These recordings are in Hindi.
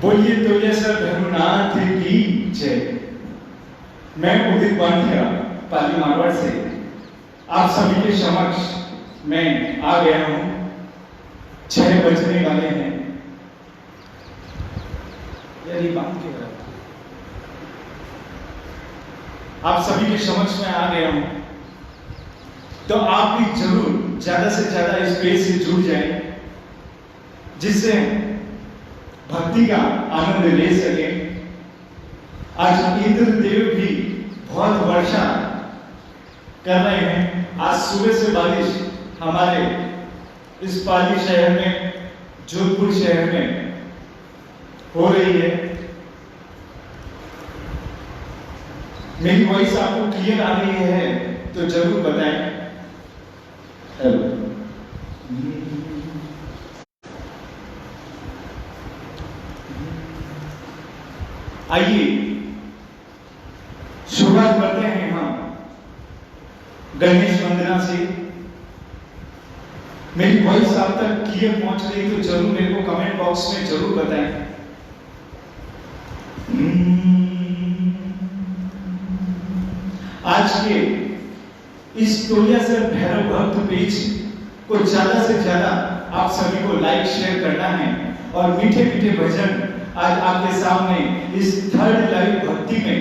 बोलिए तो ये सर भैरवनाथ की जय। मैं उदित बांधिया पाली मारवाड़ से आप सभी के समक्ष मैं आ गया हूं। 6 बजने वाले हैं। यदि बात के आप सभी के समक्ष में आ गया हूं, तो आप भी जरूर ज्यादा से ज्यादा इस पेज से जुड़ जाएं, जिससे भक्ति का आनंद ले सके। आज इंद्र देव भी बहुत वर्षा कर रहे हैं। आज सुबह से बारिश हमारे इस पाली शहर में, जोधपुर शहर में हो रही है। मेरी वॉइस आपको क्लियर आ रही है तो जरूर बताएं। हेलो, आइए शुरुआत करते हैं हम गणेश वंदना से। मेरी वॉइस आप तक क्लियर पहुंच रही तो जरूर मेरे को कमेंट बॉक्स में जरूर बताएं। आज के इस तोलियासर भैरव भक्त पेज को ज्यादा से ज्यादा आप सभी को लाइक शेयर करना है और मीठे मीठे भजन आज आपके सामने इस थर्ड लाइव भक्ति में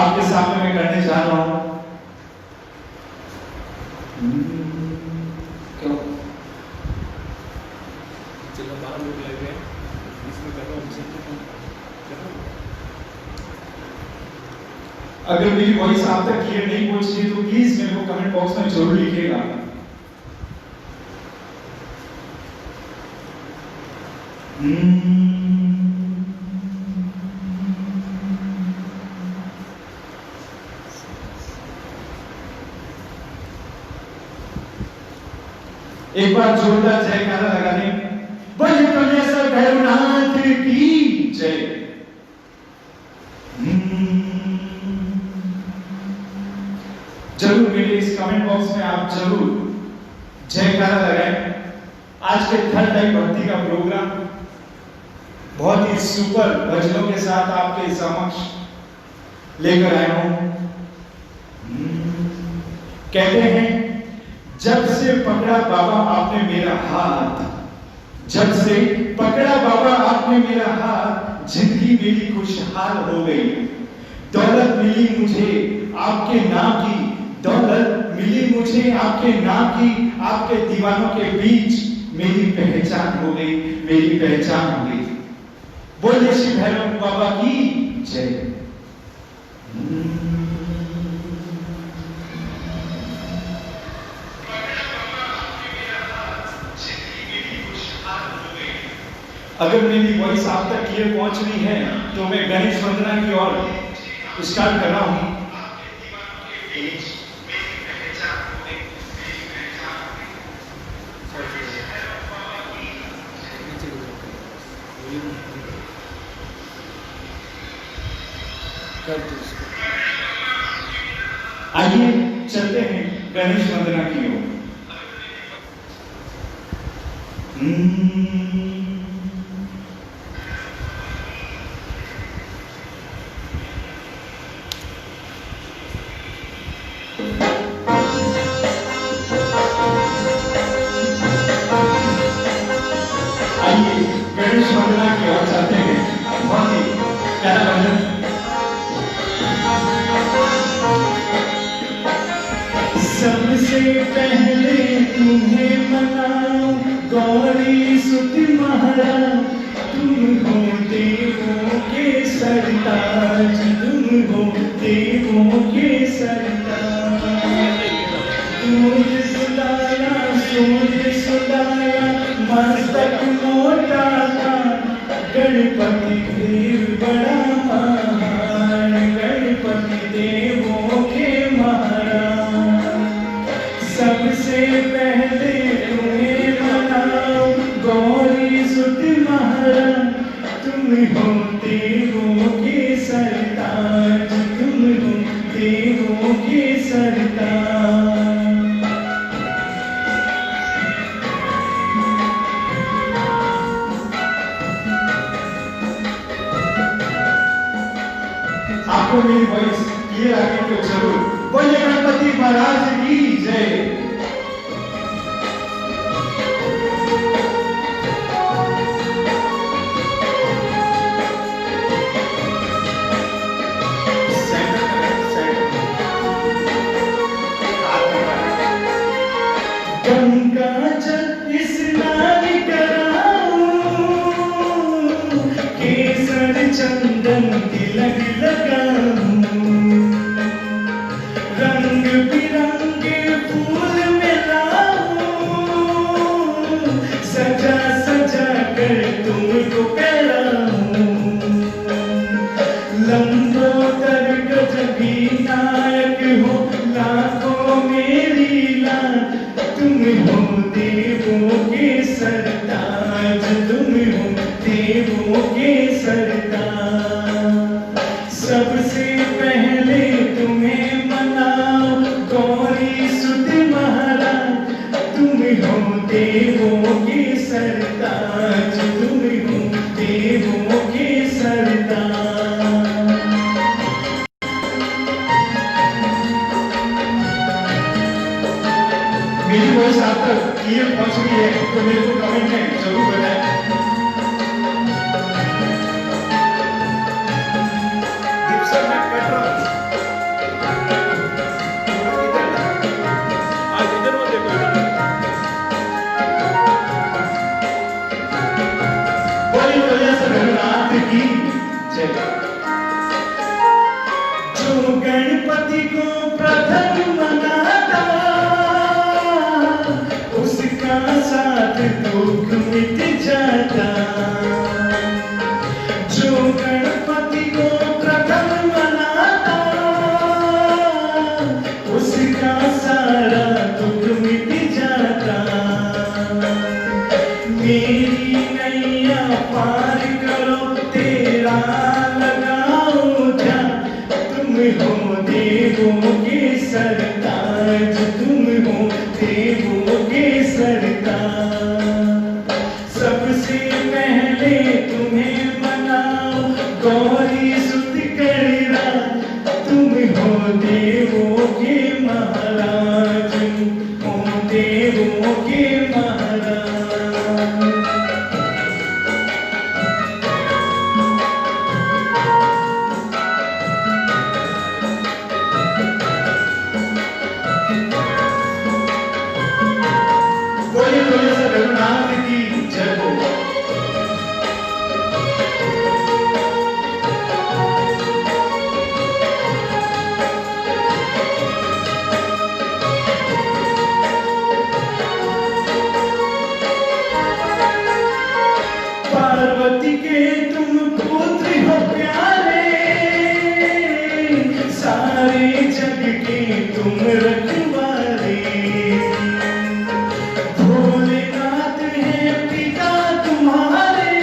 आपके सामने मैं करने जा रहा हूं। क्यों चलो 12 लोग लग गए इसमें कर रहा हूं। अगर मेरी वॉइस आप तक क्लियर नहीं पहुंच रही तो प्लीज मेरे को कमेंट बॉक्स में जरूर लिखिएगा। एक बार जोरदार जयकारा लगा दें। बोलिए तो ये सर भैरवनाथ की जय। जरूर मेरे इस कमेंट बॉक्स में आप जरूर जयकारा लगाएं। आज के थर्ड लाइव भक्ति का प्रोग्राम बहुत ही सुपर भजनों के साथ आपके समक्ष लेकर आया हूं। कहते हैं, जब से पकड़ा बाबा आपने मेरा हाथ, जब से पकड़ा बाबा आपने मेरा हाथ, जिंदगी मेरी खुशहाल हो गई। दौलत मिली मुझे आपके नाम की, दौलत मिली मुझे आपके नाम की। आपके दीवानों के बीच मेरी पहचान हो गई, मेरी पहचान हो गई। बोलिए श्री भैरव बाबा की जय। अगर मेरी वॉइस आप तक क्लियर पहुंच रही है तो मैं गणेश वंदना की ओर स्टार्ट कर रहा हूं। आइए चलते हैं गणेश वंदना की ओर। गणेश वंदना की ओर चलते हैं। बहुत ही प्यारा भजन। सबसे पहले तुम्हें मनाओ गौरी सुत महारा, तुम हो देवों के सरताज, तुम हो देवों के सरताज। दूध सुलाया सूर्य सुलाया मस्तक मोटा था, गणपति देव बड़ा महान, गणपति देवों के महाराज। सबसे पहले तुम्हें मनाओ गौरी सुत महाराज, तुम हो देवों के सरताज, तुम हो देवों के सरताज। आपको मेरी वॉइस क्लियर आ गई तो जरूर बोलिए गणपति महाराज की जय। गंगा जल स्नान कराऊं, केसर चंदन तिलक लगाऊं, रंग बिरंगे फूल मिलाऊं, सजा सजा कर तुमको कराऊं, लंबोदर गजबी नायक हो लाखों में लीला, तुम हो देवों के सरताज, तुम हो देवों के सरताज। सबसे पहले तुम्हें मनाओ गौरी सुत महाराज, तुम हो देवों के सरताज, तुम हो देवों के सरताज। मेरी वॉइस आप तक क्लियर पहुंच रही है तो मेरे को कमेंट में जरूर बताएं। दीपसर मैं कट रहा हूँ। आज इधर मत देखो इधर। बोली तो जैसे रघुनाथ की जय। जो गणपति को प्रथम मनाता, उसका साथ दुख मिट जाता। जो गणपति को प्रथम मनाता, उसका सारा दुख मिट जाता। मेरी नैया पार करो तेरा लगाओ ध्यान, तुम हो देवों के सरताज, तुम हो देवों के सरताज। सबसे पहले तुम्हें मनाओ गौरी सुत करीरा, तुम हो देवों के महाराज, हो देवों के महाराज। बोलिए बोलिए सर रघुनाथ की जय हो। पार्वती के तुम पुत्र हो प्यारे, सारे जग के तुम रखवारे। भोलेनाथ है पिता तुम्हारे,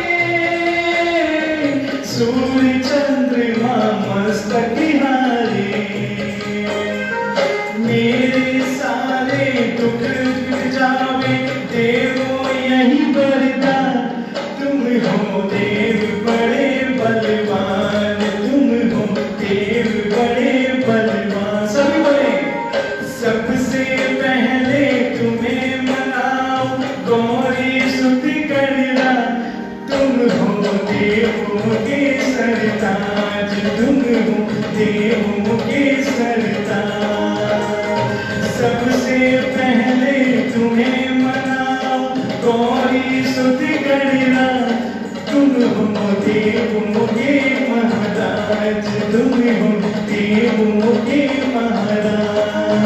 सूर्य चंद्रमा मस्तक हारे। मेरे सारे दुख मिट जावे देवो यही वरदान, तुम हो देव बड़े बलवान, तुम हो देव बड़े बलवान। सभी बोले सबसे पहले तुम्हें मनाओ गौरी सुत करीरा, तुम हो देवों के सरताज, तुम हो देवों के सरताज। सबसे पहले तुम्हें मनाओ गौरी सुत करीरा, तुम हो देवों के महाराज, तुम हो देवों के महाराज।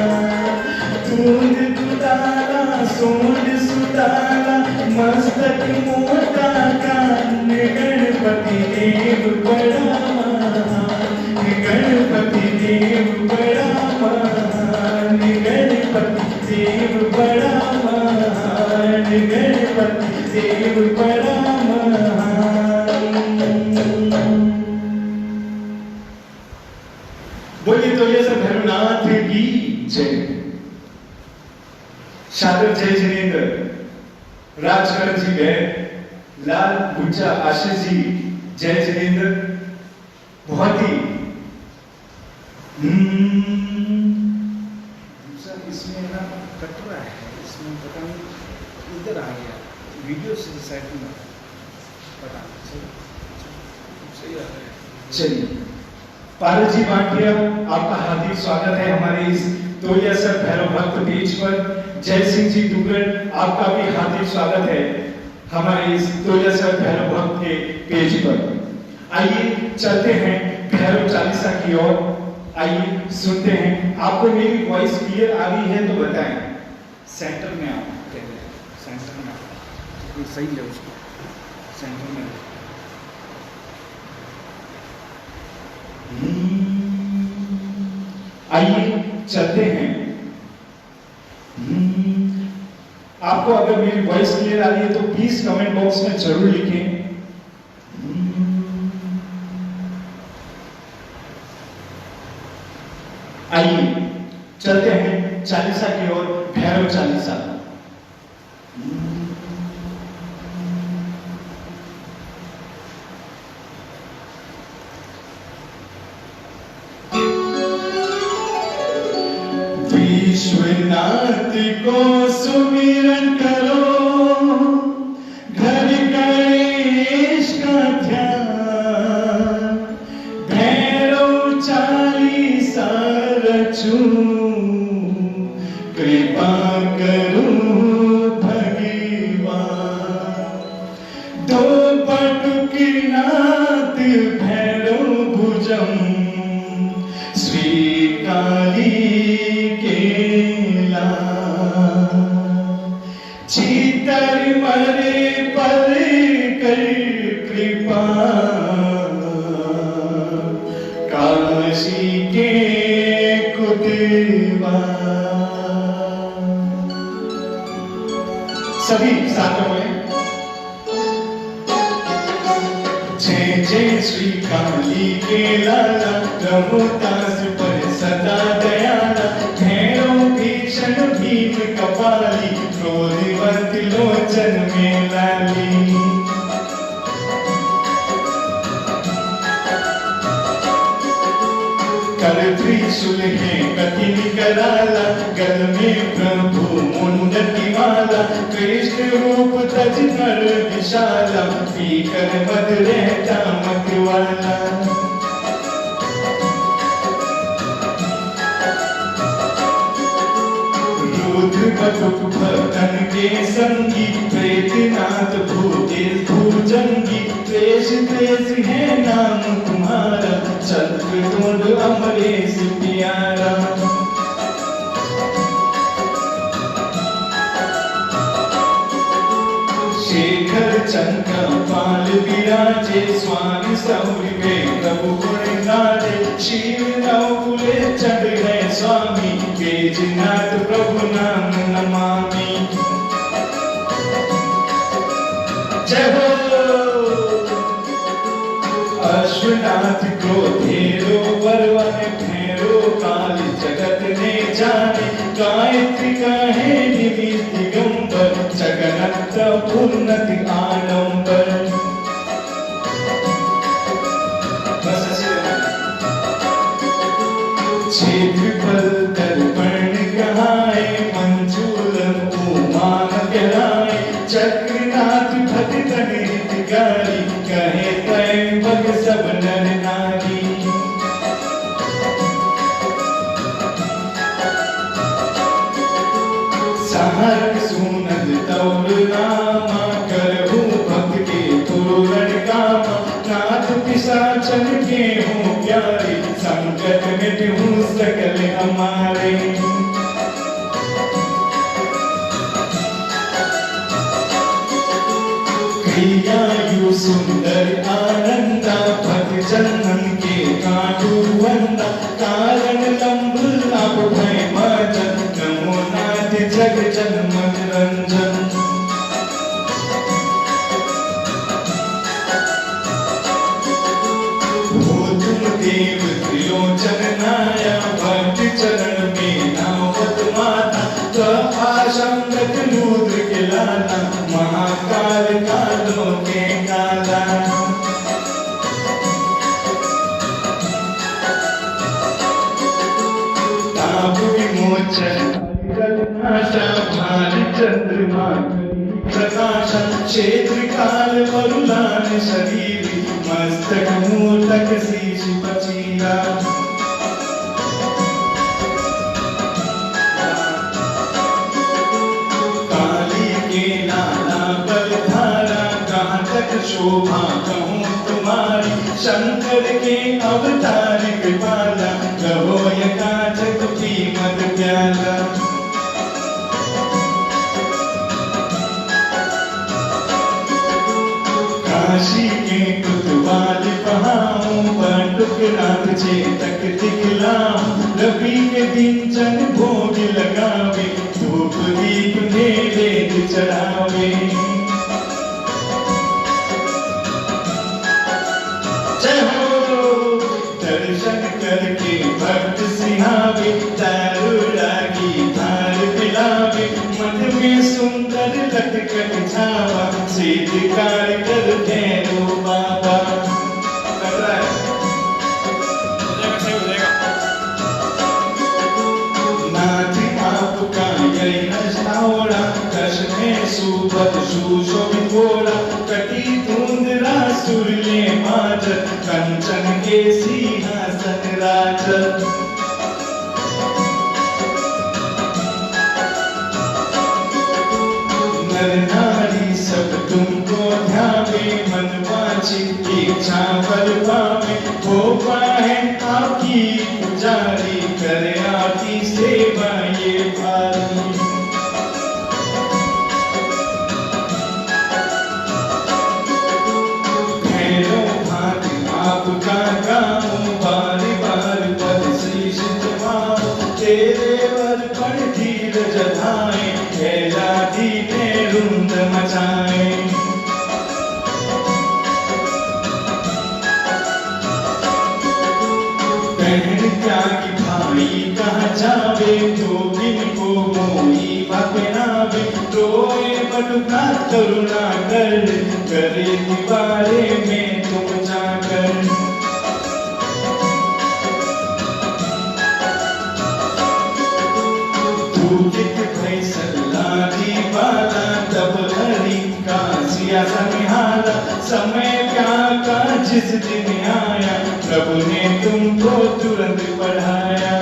दूध दुधारा सोन सुतारा मस्तक मोटा कान, गणपति देव बड़ा महान, गणपति देव बड़ा महान, गणपति देव बड़ा महान, गणपति देव बड़ा महान। बोलिए तो ये सब भैरवनाथ की जय। शादर जय जिनेन्द्र, राजकरण जी गए, लाल भुज्जा आशीष जी जय जिनेन्द्र, बहुत ही दूसरा इसमें ना कटरा है, इसमें पता नहीं इधर आ गया, वीडियो से साइड में पता नहीं, सही आ रहा है। चलिए, पारस जी भाटिया, आपका हार्दिक स्वागत है हमारे इस तोलिया सर भैरव भक्त पेज पर। जय सिंह जी दुगर, आपका भी हार्दिक स्वागत है हमारे इस तोलिया सर भैरव भक्त के पेज पर। आइए चलते हैं भैरव चालीसा की ओर, आइए सुनते हैं। आपको मेरी वॉइस क्लियर आ रही है तो बताएं। सेंटर में आओ, कहते हैं सेंटर में आओ, ये सही है, उसको सेंटर में। आइए चलते हैं। आपको अगर मेरी वॉइस क्लियर आ रही है तो प्लीज कमेंट बॉक्स में जरूर लिखें। आइए चलते हैं चालीसा की ओर, भैरव चालीसा। विश्वनाथ को सुमिरन करो, घर गणेश का ध्यान, भैरव चालीसा रचूं, कृपा करूं भगवान। दो पटुकी नाथ भैरव भुजम, श्री काली चीतर मरे पर कर कृपा, काशी के कुदवा। सभी साथ में जय जय श्री काली के लाला, रघुदास पर सदा दयाला, भैरव भीषण भीम कपाली, क्रोधवत लोचन में लाली। कर त्रिशूल है कठिन कराला, गल में प्रभु मुंडकी माला, कृष्ण रूप तज कर विशाला, पीकर मद रहता मतवाला। बटुक भक्तन के संगी, प्रेतनाथ भूतेश भुजंगी, त्रेष त्रेष है नाम तुम्हारा, चक्रतुंड अमरेश प्यारा। शेखर चंद्र पाल विराजे, स्वामी सौरि में प्रभु गुण गाजे, शिव नवकुले चढ़ है स्वामी, बैजनाथ प्रभु नाम नमामि। जय हो अश्वनाथ क्रोधेरो बलवान, भैरो काली जगत ने जाने, गायत्री कहे निमित दिगंबर, जगन्नाथ उन्नति आडंबर। क्षेत्रफल दर्पण कहाए, मंजूलम उमान गहराए, चक्रनाथ भगतन हितकारी, कहे तय भग सब नर नारी। सहर्ष सुनद तौर नामा, करहु भक्त के पूर्ण कामा, नाथ पिशाचन के हूँ प्यारे, संकट मिटहूँ सकल हमारे। क्रियायु सुंदर आनंदा, भक्त जनन के काटू वंदा, कारण लंब लाभ भय मजन, नमो नाथ जग जन मनोरंजन। हो तुम देव त्रिलोचन नाया, भक्त चरण में नावत माता, आशंकत लूद्र के लाला, महाकाल कालों के काला। चंद्रमा प्रकाश क्षेत्र काल वरुलान शरीर मस्तक मूतक शीश पचीरा काली के नाना बलधारा कहाँ तक शोभा कहूँ तुम्हारी शंकर के अवतार कृपाला कहो यकाचक कीमत प्याला काशी के कुतवाल पहाऊं बटुकनाथ चेतक दिखलाऊं रवि के दिन जन भोग लगावे धूप दीप नैवेद्य चढ़ावे जय हो दर्शन करके भक्त सिहावे दारुड़ागी धार पिलावे मध में सुंदर लटकट छावा सिद्ध कार करते रो बाबा नाथ आपका यही नशा कश में सुबह सुशोभित घोड़ा कटी धुंध रासुरले माज कंचन के सिंहासन राज नर नारी सब तुमको ध्यावे मन वांछित इच्छा बल पावे हो पाए आपकी पुजारी करे आपकी सेवा ये भारी भैरो भात आपका गाँव बार बार पद शीश जमाओ तेरे वर पर धीरज धाए कैलादी ने रुंद मचाए बहन त्यागी भाई कहाँ जावे जोगिन को मोही पहनावे रोए बटुका करुणा कर करे दीवारे में तुम जाकर दूधित भई सल्लादी वाला तब हरि का सिया संहाला समय क्या का जिस दिन आया प्रभु ने तुमको तुरंत पढ़ाया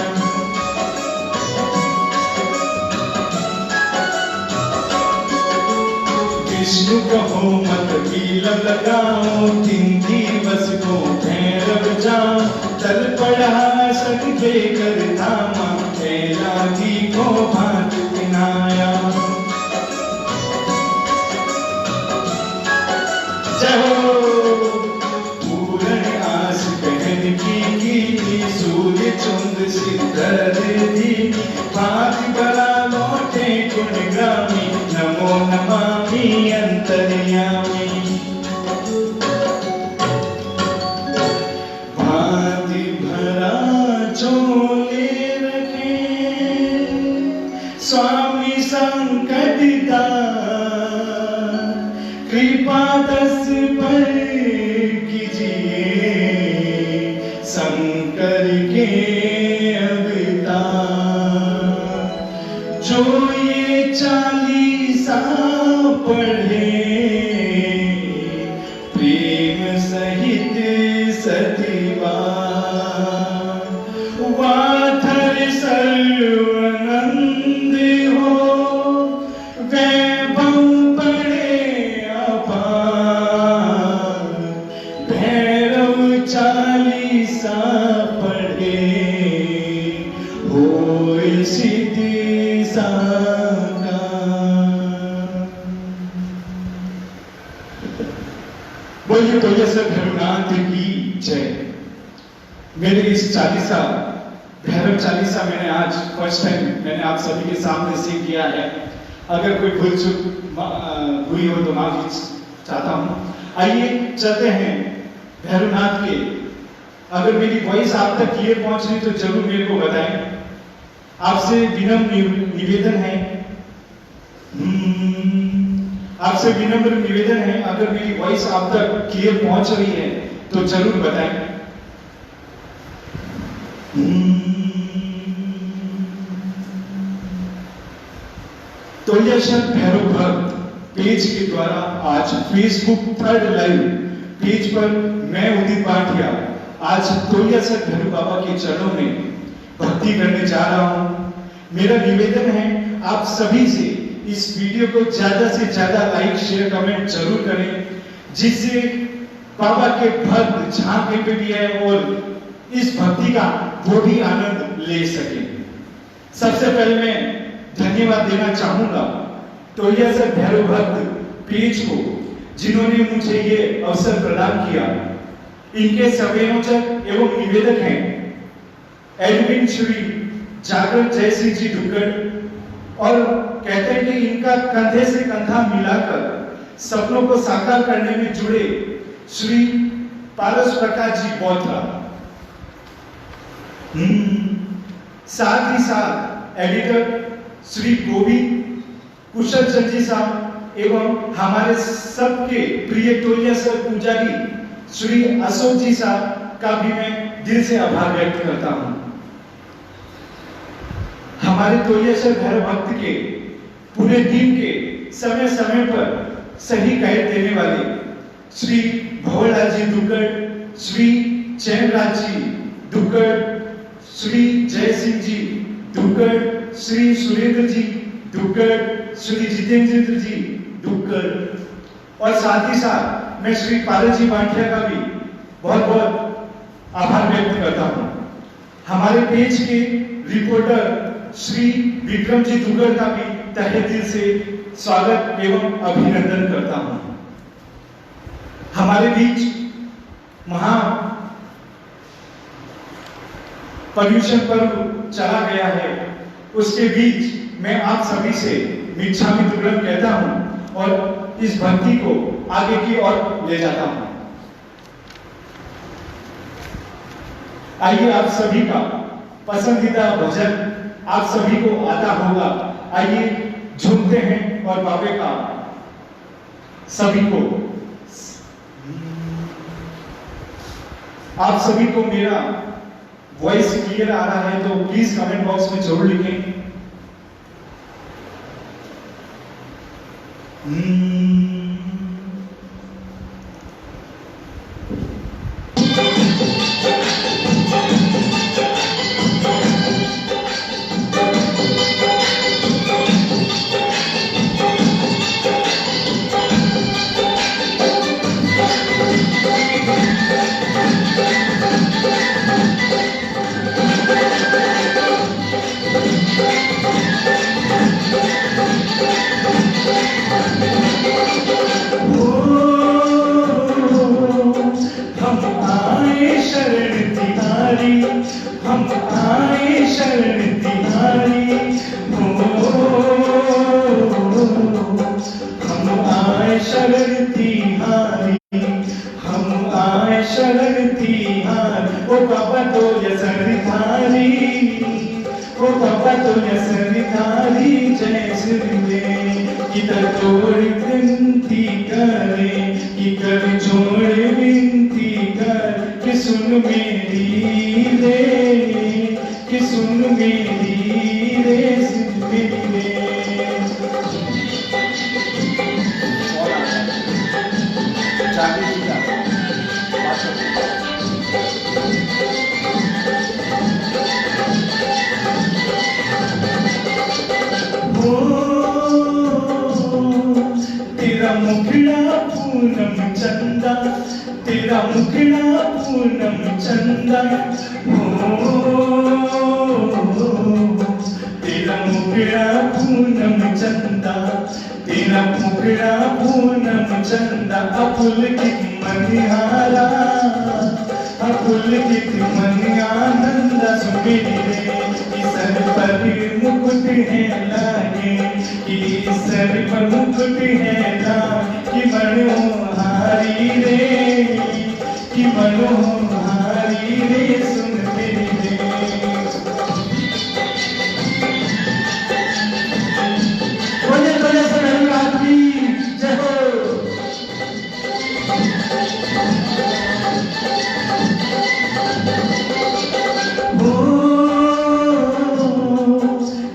विष्णु कहो मत कीलम लगाओ 3 दिवस को भैरव जाओ तल पढ़ा सकते कर धामा कैलादी को भात पिनाया जहो पूर्ण आस कहन की सूर्य चुंद सिद्धर दी भात बड़ा लौटे गुण ग्रामी नमो नमामि अंतर्यामी भाति भरा झोले रखे स्वामी संकटिता कृपा दस पर कीजिए शंकर के अवतार जो ये 40 पढ़े प्रेम सहित सतीवा वाथर सर्वानंद हो वैभव बड़े अपार भैरव 40 पढ़े होय सिद्धि साकार। बोलिए तो जैसे भैरवनाथ की जय। मेरे इस चालीसा भैरव चालीसा मैंने आज फर्स्ट टाइम मैंने आप सभी के सामने सीख किया है। अगर कोई भूल चूक हुई हो तो माफी चाहता हूं। आइए चलते हैं भैरवनाथ के। अगर मेरी वॉइस आप तक क्लियर पहुंच रही तो जरूर मेरे को बताएं। आपसे विनम्र निवेदन है आपसे विनम्र निवेदन है अगर मेरी वॉइस आप तक क्लियर पहुंच रही है तो जरूर बताएं। तोलियाशर भैरव भक्त पेज के द्वारा आज फेसबुक 3rd लाइव पेज पर मैं उदित पाठिया आज तोलियाशर भैरव बाबा के चरणों में भक्ति करने जा रहा हूं। मेरा निवेदन है आप सभी से इस वीडियो को ज्यादा से ज्यादा लाइक शेयर कमेंट जरूर करें, जिससे बाबा के भक्त जहां कहीं पे भी है और इस भक्ति का वो भी आनंद ले सके। सबसे पहले मैं धन्यवाद देना चाहूंगा तोलियाशर भैरव भक्त पेज को, जिन्होंने मुझे ये अवसर प्रदान किया। इनके संयोजक एवं निवेदक हैं एडमिन श्री जागृत जय सिंह जी दुक्कड़, और कहते हैं कि इनका कंधे से कंधा मिलाकर सपनों को साकार करने में जुड़े श्री पारस प्रकाश जी बोथरा, साथ ही साथ एडिटर श्री गोविंद कुशल चंद जी साहब एवं हमारे सबके प्रिय तोलियाशर पुजारी श्री अशोक जी साहब का भी मैं दिल से आभार व्यक्त करता हूं। हमारे तोलियाशर भैरव भक्त के पूरे दिन के समय समय पर सही गाइड देने वाले श्री भवलाल जी दुक्कड़, श्री चैनराज जी दुक्कड़, श्री जय सिंह जी दुक्कड़, श्री सुरेंद्र जी दुक्कड़, श्री जितेंद्र जी दुक्कड़, और साथ ही साथ मैं श्री पारस जी पाठिया का भी बहुत बहुत आभार व्यक्त करता हूं। हमारे पेज के रिपोर्टर श्री विक्रम जी दुग्गड़ का भी तहे दिल से स्वागत एवं अभिनंदन करता हूं। हमारे बीच महा पर्यूषण पर्व चला गया है, उसके बीच मैं आप सभी से मिच्छामि दुक्कडम कहता हूं और इस भक्ति को आगे की ओर ले जाता हूं। आइए आप सभी का पसंदीदा भजन आप सभी को आता होगा, आइए झूमते हैं और बाबे का सभी को, आप सभी को मेरा वॉइस क्लियर आ रहा है तो प्लीज कमेंट बॉक्स में जरूर लिखें। हम आए शरण तिहारी, हम आए शरण तिहारी, हम आए शरण तिहारी। ओ बाबा तो यसरधारी, ओ बाबा तो यसरधारी, जय श्री किधर जोड़ विनती करे, कि कर जोड़ विनती कर, कि सुन मेरी रे, कि सुन मेरी रे, सुन मेरी रे। तेरा मुखड़ा पूनम चंदा, तेरा मुखड़ा पूनम चंदा, तेरा मुखड़ा पूनम चंदा, तेरा मुखड़ा पूनम चंदा। अपुलकित मनिहारा, अपुलकित मन आनंद सुमेरी रे, कि सर पर मुकुट है लागे, कि सर पर मुकुट है लागे, कि मनोहारी रे, कि मनोहारी रे, सुन मेरी रे। बोले बोले सरकार की जय हो।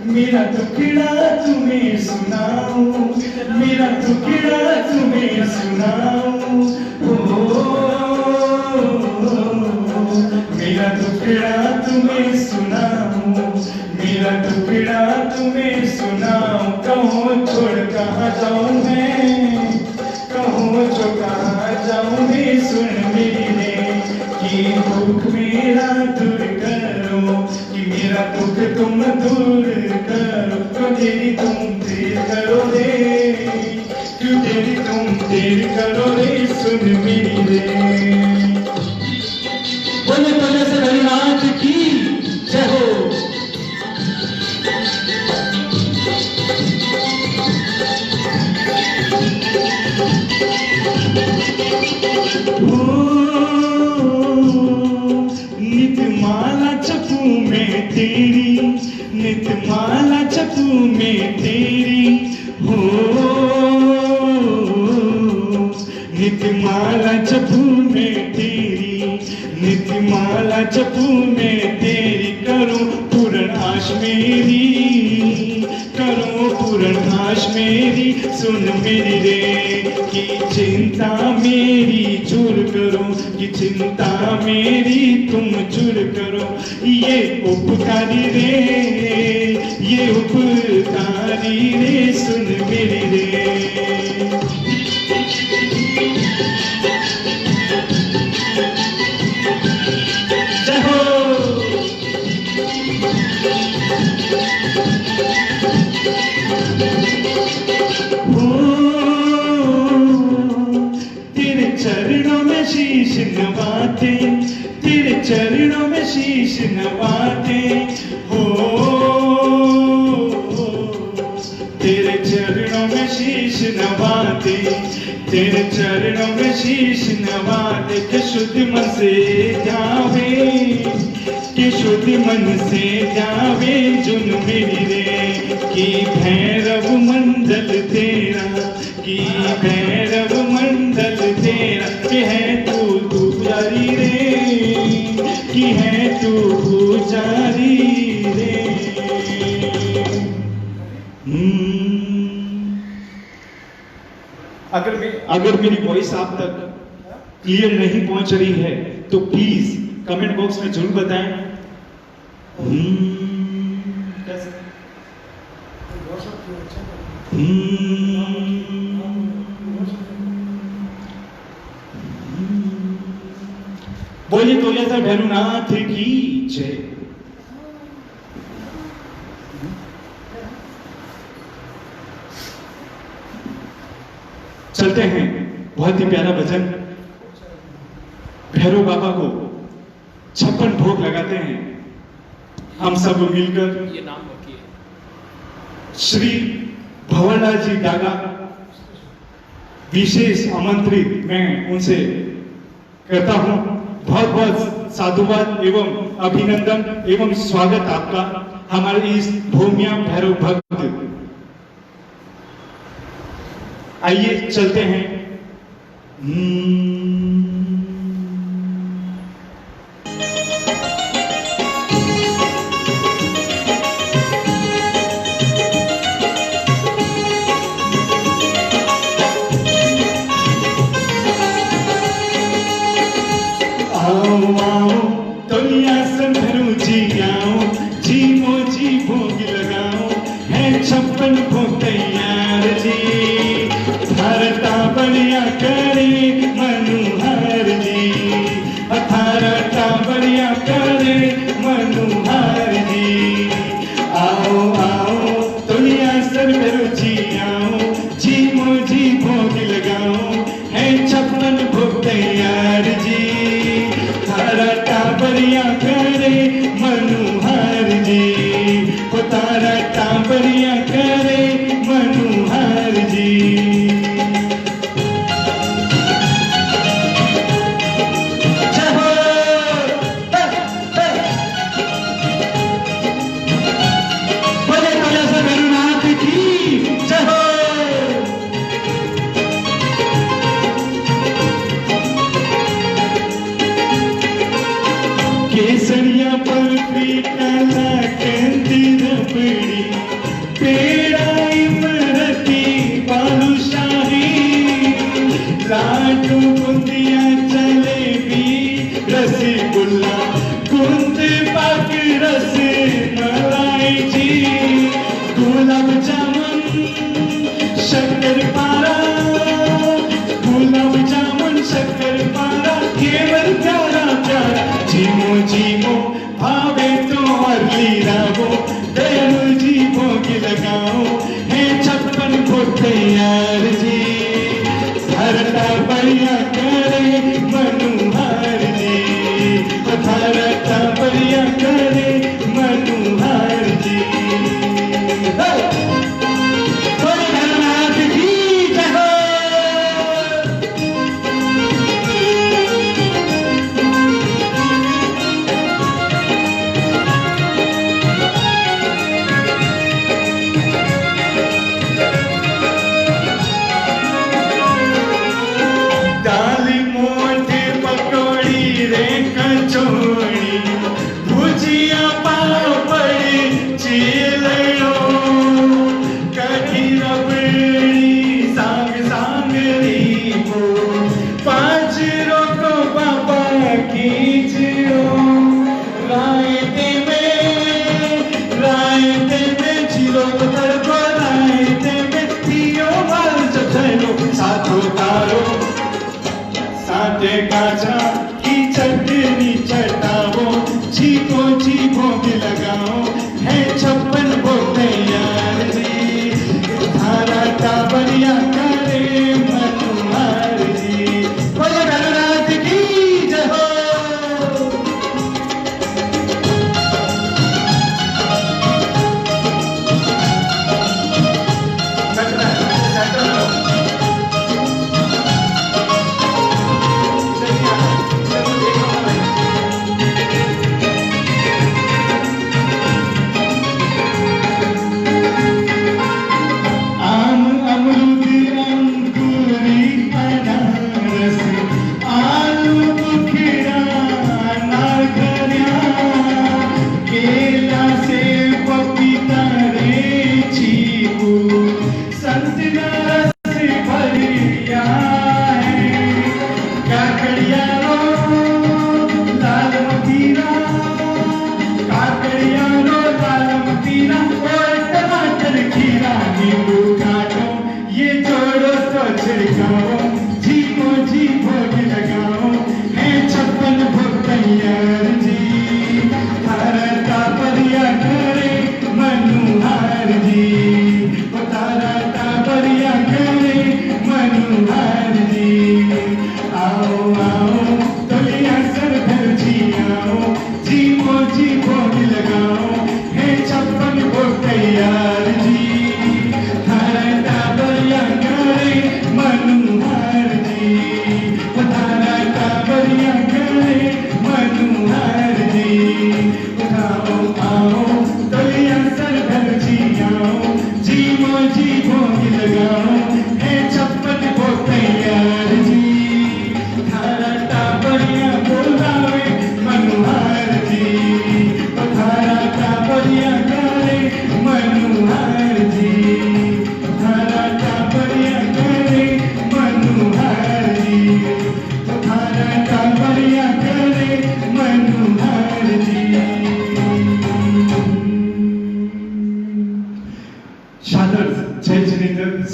मेरा दुखड़ा तुम्हें सुना सुनाऊं, मेरा टुकड़ा तुम्हें सुनाऊं, मेरा टुकड़ा तुम्हें सुनाऊं। कहो छोड़ कहाँ जाऊं मैं, कहो जो कहाँ जाऊं मैं, सुन मेरे कि दुख मेरा दूर करो, कि मेरा दुख तुम दूर करो। क्यों तेरी तुम देर करो रे, क्यों तेरी तुम देर करो रे, सुन मेरे। बोले बोले से भोलेनाथ की जय हो। नितमाला जपू में तेरी, नितमाला जपू में तेरी हो, नितमाला जपू में तेरी, नितमाला जपू में तेरी। करो पूर्ण आश मेरी, करो पूर्ण आश मेरी, सुन मेरी रे कि चिंता मेरी चूर करो, कि चिंता मेरी तुम चूर करो। ये उपकारी रे, ये उपकारी रे, सुन मेरी रे। जय हो। तेरे चरणों में शीश नवाते, तेरे चरणों में शीश नवाते हो, तेरे चरणों में शीश नवाते, तेरे चरणों में शीश नवाते। कि शुद्ध मन से जावे, कि शुद्ध मन से जावे जुन मेरी रे, कि भैरव मंडल तेरा, कि भैरव मंडल तेरा। कि है तू पुजारी रे, कि है तू पुजारी रे। अगर मेरी वॉइस आप तक क्लियर नहीं पहुंच रही है तो प्लीज कमेंट बॉक्स में जरूर बताएं। कैसे? बोलिए बोलिए सर भैरवनाथ की जय। चलते हैं, बहुत ही प्यारा भजन। भैरव बाबा को 56 भोग लगाते हैं हम सब मिलकर। ये नाम रखिए। श्री भंवरलाल जी डागा विशेष आमंत्रित मैं उनसे करता हूं बहुत बहुत साधुवाद एवं अभिनंदन एवं स्वागत आपका हमारे इस भूमिया भैरव भक्त। आइए चलते हैं। आओ आओ तोलिया संधरू जी आओ, जी मोजी भोग लगाओ, है 56 भोग तैयार जी। भारता बढ़िया करे मनुहार जी, भारता बढ़िया करे मनुहार जी। आओ आओ तोलिया संधरू जी आओ, जी मोजी भोग लगाओ, है 56 भोग तैयार जी। तारा बढ़िया करे मनुहार जी, वो तारा बढ़िया करे मनुहार जी। लाडू बुंदिया जलेबी रसगुल्ला गुंद पाक रस मलाई जी गुलाब जामुन शक्कर पारा गुलाब जामुन शक्कर पारा केवल प्यारा प्यारा जीमो जीमो भावे तो अरली रावो दयालु जी भोग लगाओ है 56 भोग तैयार जी धरता बढ़िया करे मनुहार जी धरता बढ़िया करे मनुहार जी गाजरा की चटनी चटाओ जी को जी भोग लगाओ है 56 भोग तैयार जी धारा टाबरिया करे मनुहार जी बोले गणराज की जय हो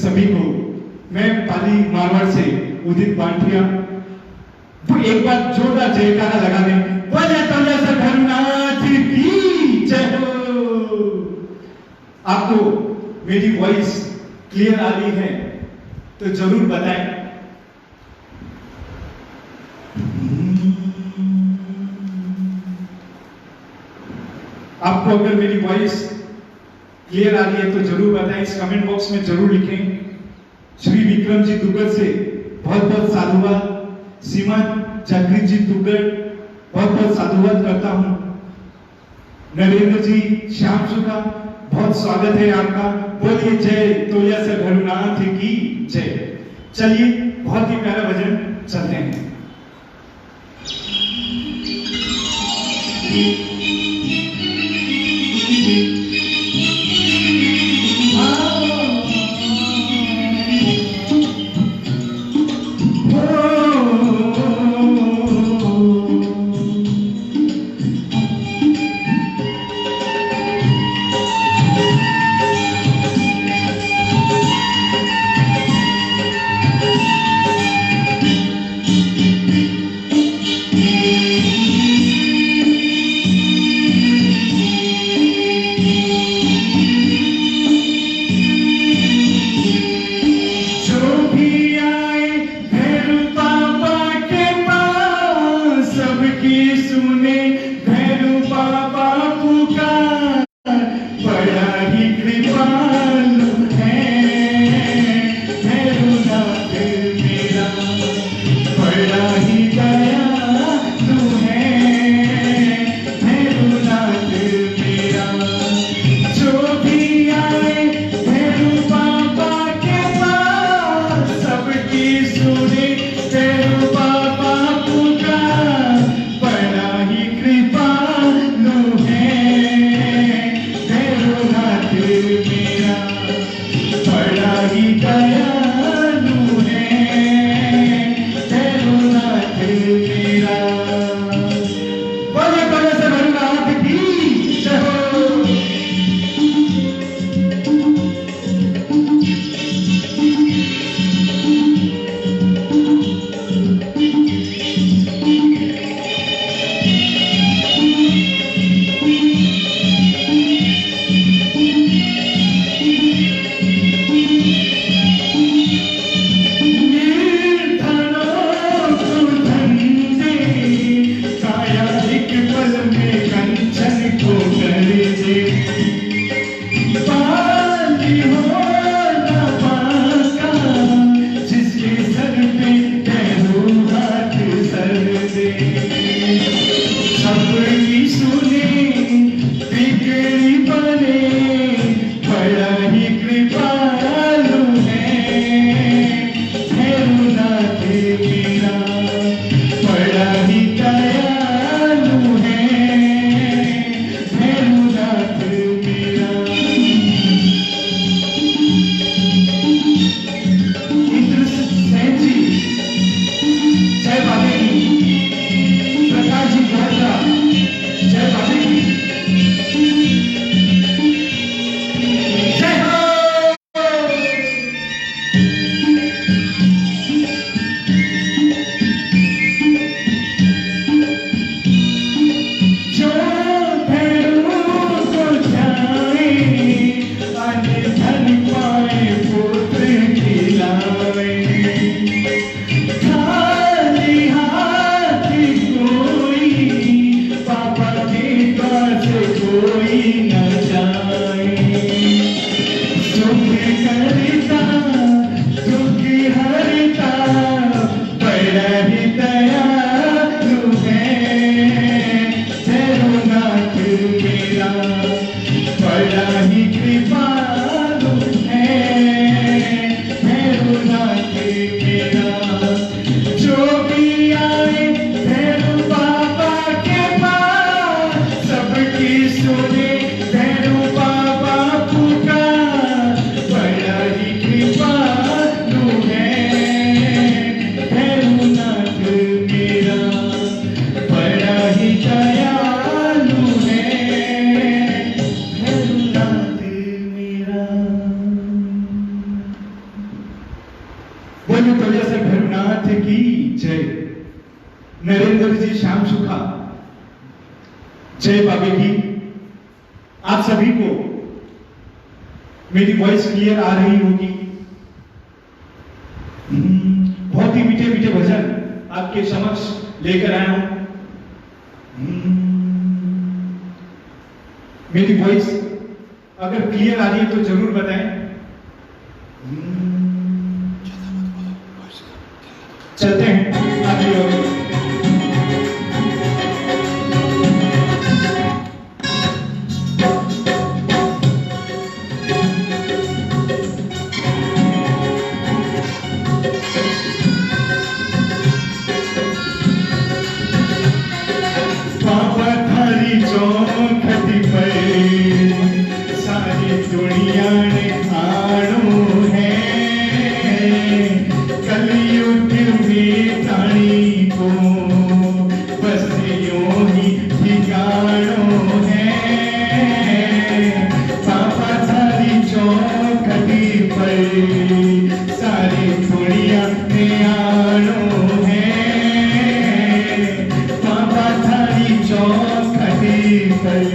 सभी को मैं पाली मारवाड़ से उदित बांटिया तो एक बार जोरदार जयकारा लगा दें बोले तोलिया भरनाथ की जय हो। आपको मेरी वॉइस क्लियर आ रही है तो जरूर बताएं। आपको अगर मेरी वॉइस क्लियर आ रही है तो जरूर बताएं, इस कमेंट बॉक्स में जरूर लिखें। श्री विक्रम जी दुग्गल से बहुत बहुत साधुवाद, श्रीमान जागृत जी दुग्गल बहुत बहुत साधुवाद करता हूं। नरेंद्र जी श्याम सुखा बहुत स्वागत है आपका, बोलिए जय तोलिया से भरुनाथ की जय। चलिए बहुत ही प्यारा भजन चलते हैं। सुने तेरू पापा पुकार, बड़ा ही कृपालु है तेरू नाथ मेरा, बड़ा ही दयालु है तेरू नाथ मेरा। बोले बोले से भोलेनाथ की जय हो। नरेंद्र जी श्याम सुखा, जय बाबे की। आप सभी को मेरी वॉइस क्लियर आ रही होगी। बहुत ही मीठे मीठे भजन आपके समक्ष लेकर आया हूं। मेरी वॉइस अगर क्लियर आ रही है तो जरूर बताएं। चलते हैं आगे और सारी दुनिया ने आणो है, कलयुग में ताणी को बस यूं ही ठिकानो है। पापा थारी चौखटी पर सारी दुनिया में आणो है, पापा थारी चौखटी पर।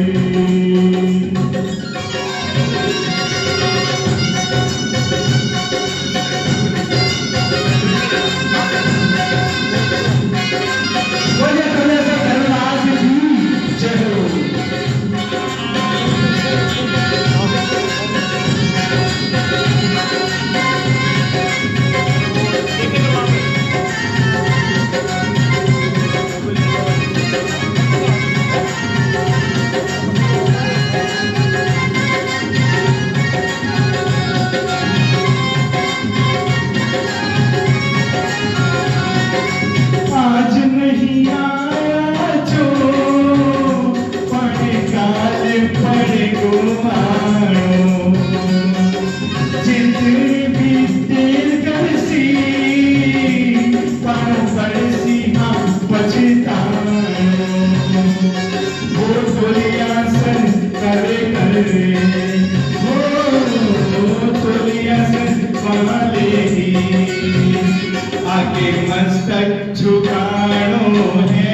मस्तक झुकानो है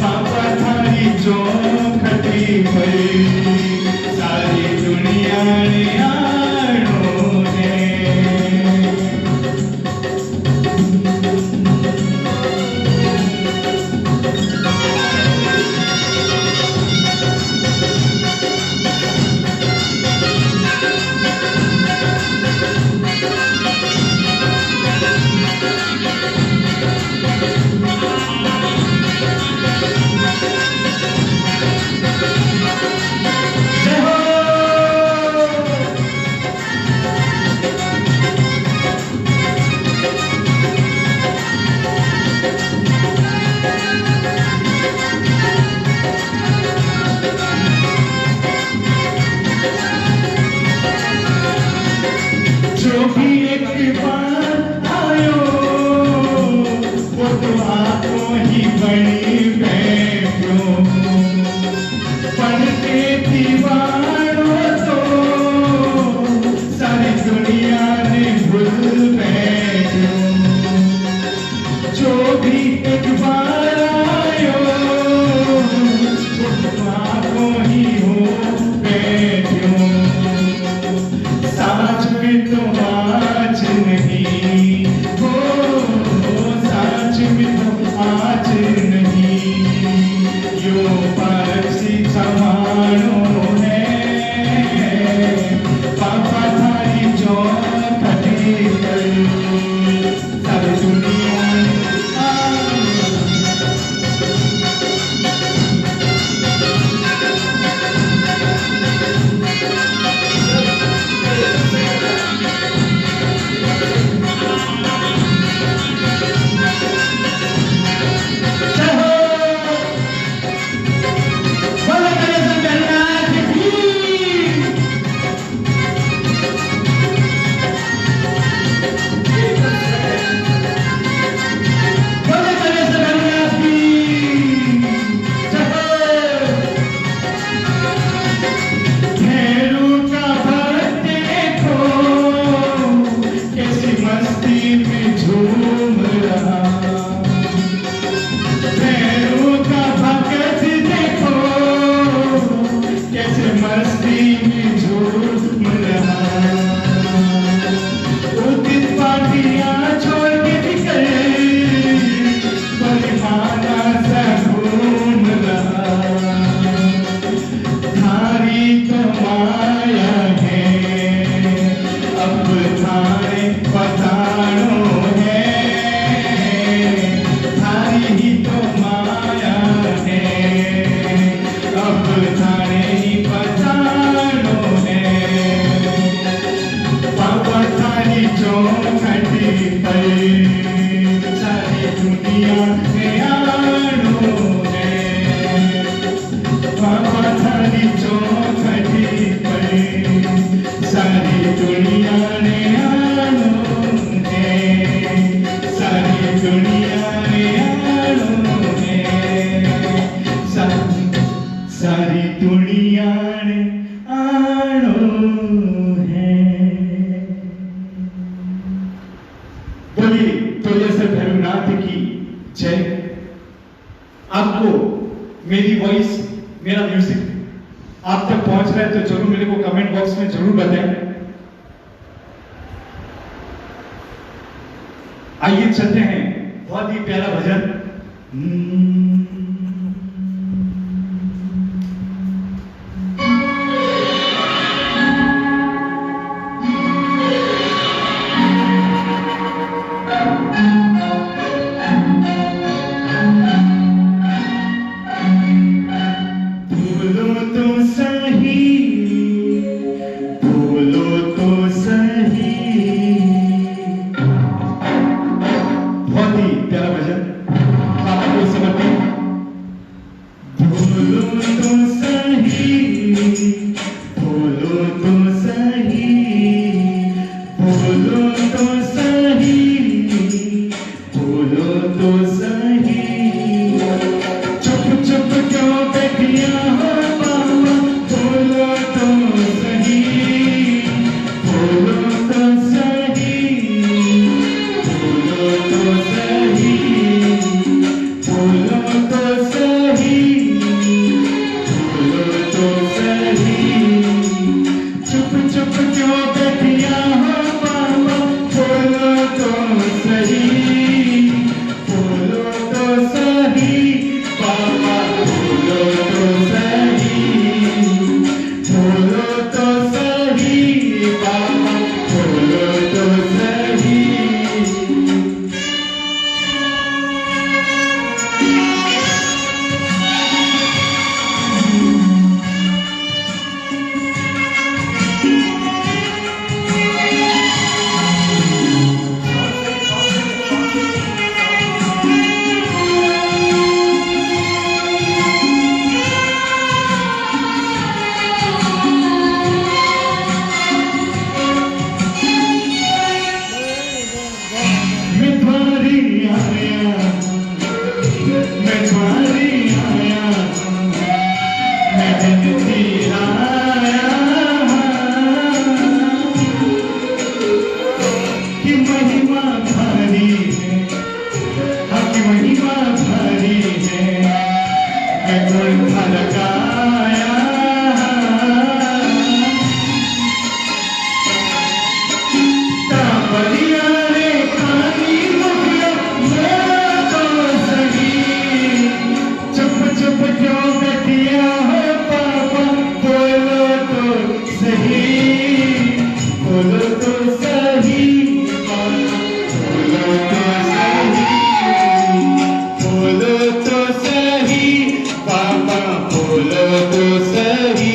पापा थारी चौखटी पर सारी दुनिया ने आनो है। जो भी एक बार आयो वो तो आपको ही बनी बैठो पढ़ के दीवारों तो सारी दुनिया ने भूल बैठो। जो भी एक बार आयो वो तो आपको ही हो बैठो। साच में तो आज नहीं हो साच में तो आज नहीं यो परसी समानो है पापा थारी चौखटी पर सारी दुनिया सारी दुनिया ने आनो है। बोलिए तुलसीदास भैरवनाथ की जय। आपको मेरी वॉइस मेरा म्यूजिक आप तक पहुंच रहा है तो जरूर मेरे को कमेंट बॉक्स में जरूर बताएं। आइए चलते हैं बहुत ही प्यारा भजन। बहुत ही प्यारा भजन आपको समर्पित बोलो तो सही बाबा, बोलो तो सही, बोलो तो सही बाबा, बोलो तो सही। मैं तुम्हारी आया, मैं तुम्हारी आया, मैं विनती आया कि महिमा भारी है, आपकी महिमा भारी है, मैं गुण लगाया बढ़िया रे खानी मुखिया बोलो तो सही, चुप चुप क्यों बैठिया हो पापा, बोलो तो सही, बोलो तो सही पापा, बोलो तो सही, बोलो तो सही पापा, बोलो तो सही।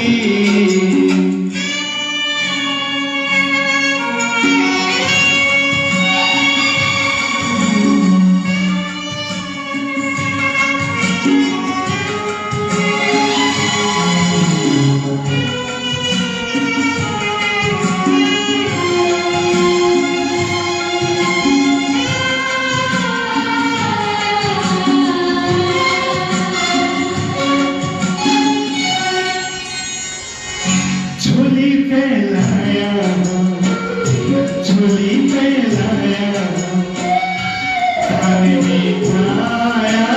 झोली पे लाया, झोली पे लाया, खाने में खाया,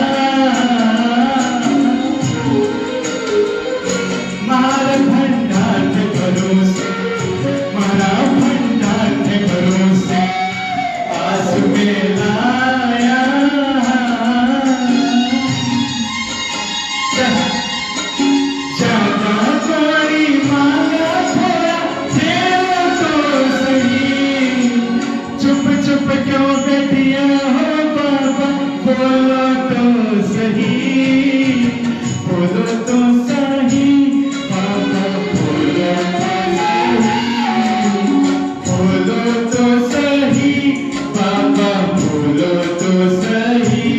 मारा भंडार के भरोसे, मारा भंडार के भरोसे, आस में लाया ज्यादा कोई मांगा थोड़ा दे तो सही, चुप चुप क्यों बैठिया हो बाबा, बोलो तो सही, बोलो तो सही बाबा, बोलो तो सही बाबा, बोलो तो सही।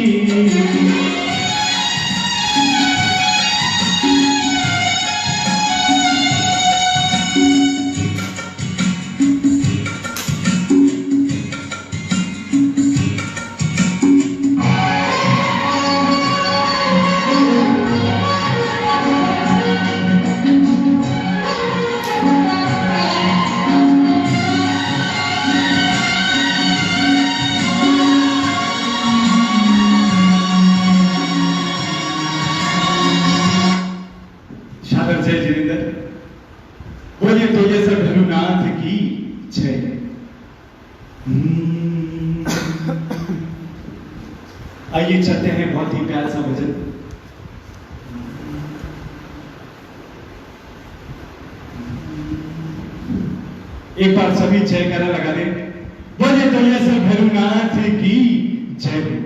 शागर जय जितेंद्र, बोलिए तो ये सब भोलेनाथ की जय। आइए चलते हैं बहुत ही प्यारा सा भजन। एक बार सभी जयकारा लगा दें, बोलिए तो ये सब भोलेनाथ की जय।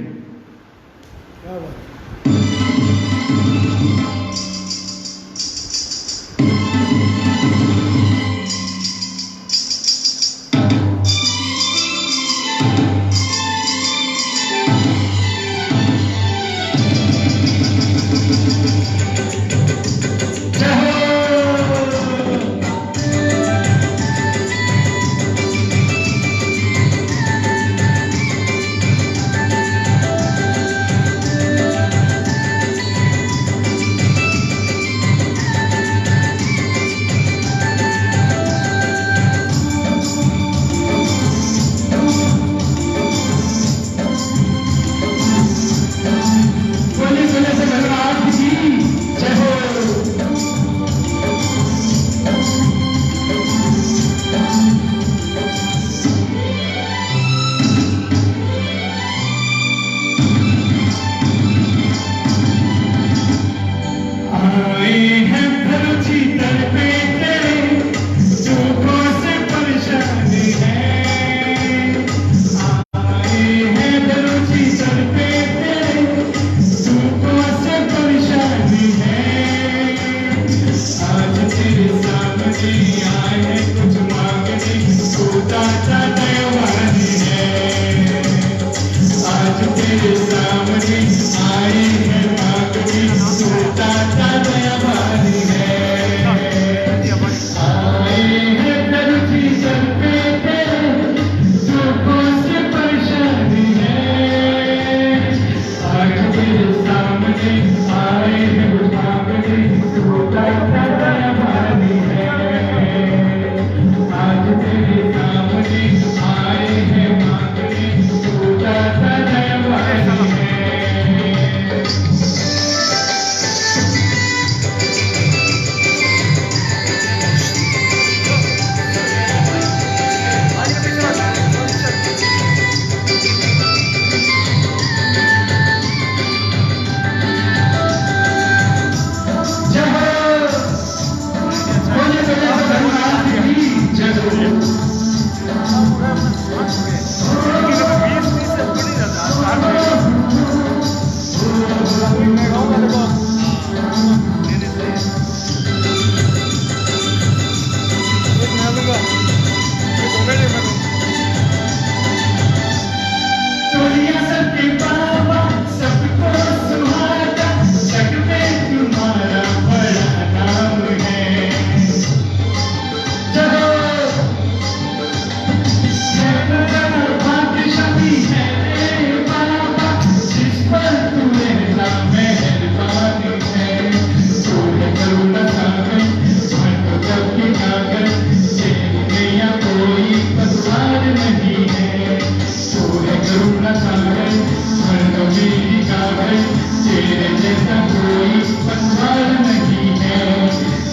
पूरा सागर हर कभी कागज तेरे जैसा कोई पतवार नहीं है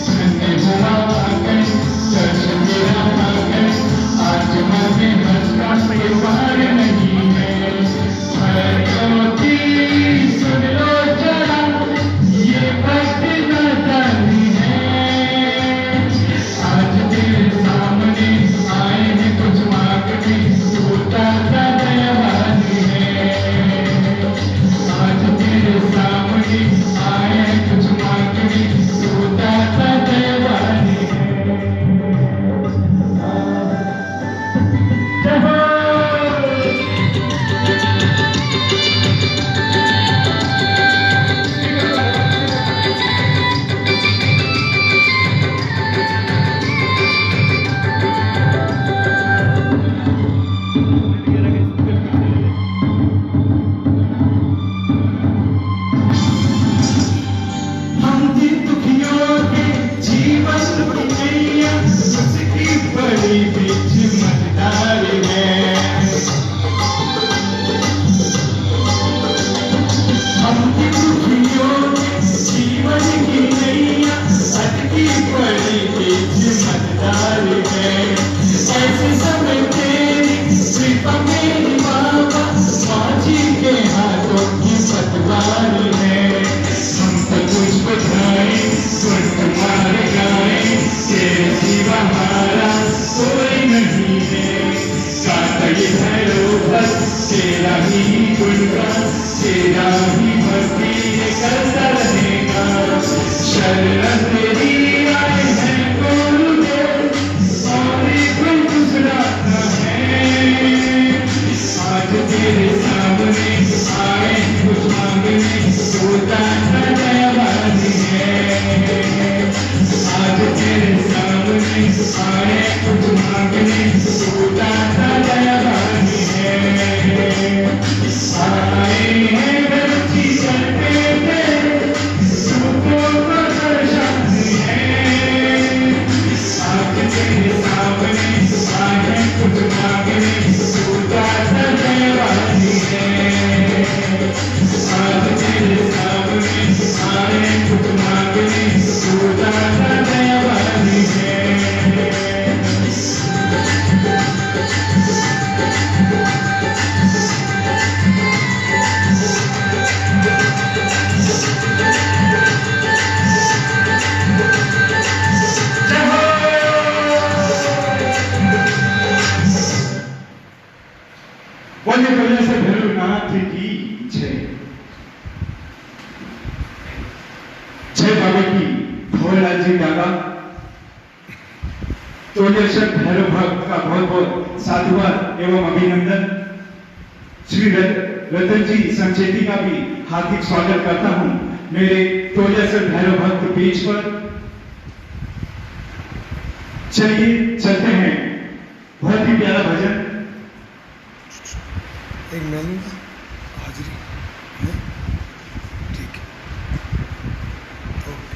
धन्य हुआ आकर दर्श मेरा आकर आज माने हंसना ये पार नहीं है भैरों की सुन लो जरा ये भक्त नादानी है आज तेरे सामने आए हैं कुछ मांगने टूटा सा दयावानी है आज तेरे सामने आए हैं कुछ मांगने टूटा सा दयावानी है जय हो हम दिन दुखियों के जीवन की नैया उसकी बड़ी बीच मझधार है हम दिन दुखियों के जीवन की नैया उसकी बड़ी बीच मझधार है ऐसे समय तेरी कृपा मेरी बाबा माझी के हाथों की पतवार है हम तो कुछ बधाए कुछ तुम्हारे गाए तेरे सिवा हमारा कोई नहीं है गाता ये भैरव भक्त तेरा ही गुणगान तेरा ही भक्ति ये करता रहेगा शरण तेरी आए हैं गुरुदेव और कोई दूसरा न है आज तेरे सामने आए कुछ मांगने टूटा सा दयावानी है आज तेरे सामने आए कुछ मांगने टूटा सा दयावानी है आए हैं बच्ची करते थे सुखों को दर्शाती है आज तेरे सामने आए कुछ मांगने टूटा सा दयावानी है आज तेरे सामने आए कुछ मांगने टूटा सा दयावानी है बोलिए बोलिए से भैरवनाथ की जय जय बाबा की भोलेलाल जी बाबा तो ये सब भैरव भक्त का बहुत बहुत साधुवाद एवं अभिनंदन श्री रतन जी संचेती का भी हार्दिक स्वागत करता हूं मेरे टोलेसर भैरव भक्त पेज पर चलिए चलते हैं बहुत ही प्यारा भजन एक मेनू हाजिरी है ठीक है ओके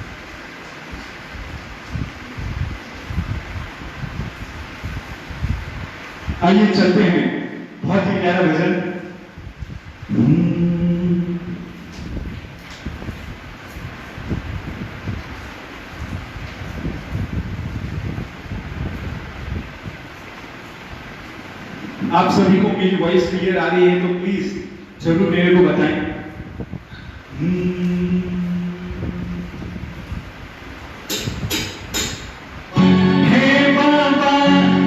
आइए चलते हैं बहुत ही प्यारा भजन आप सभी को मेरी वॉइस क्लियर आ रही है तो प्लीज जरूर मेरे को बताएं हे बाबा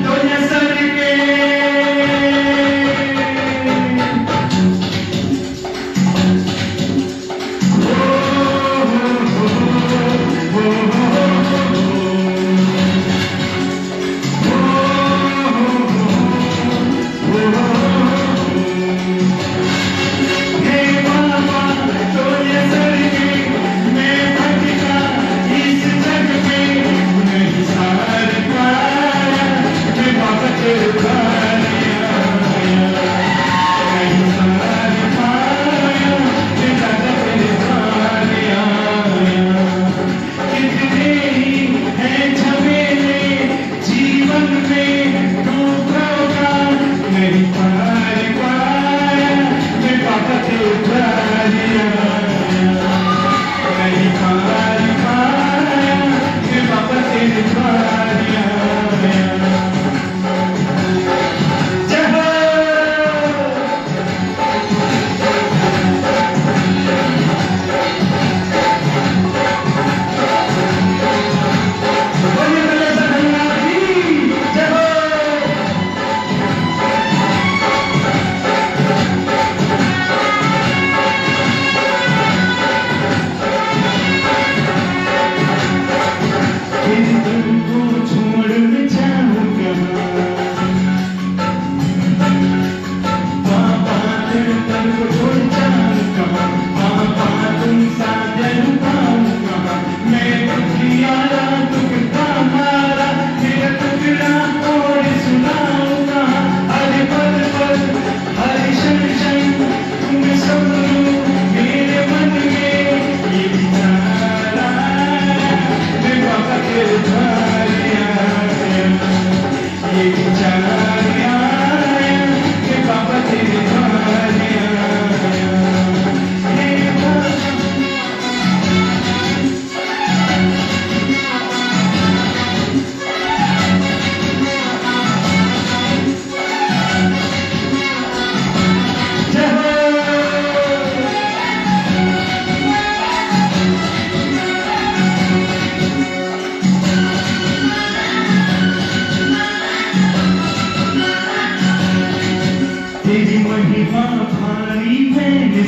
तो ये सर के Hey, mama,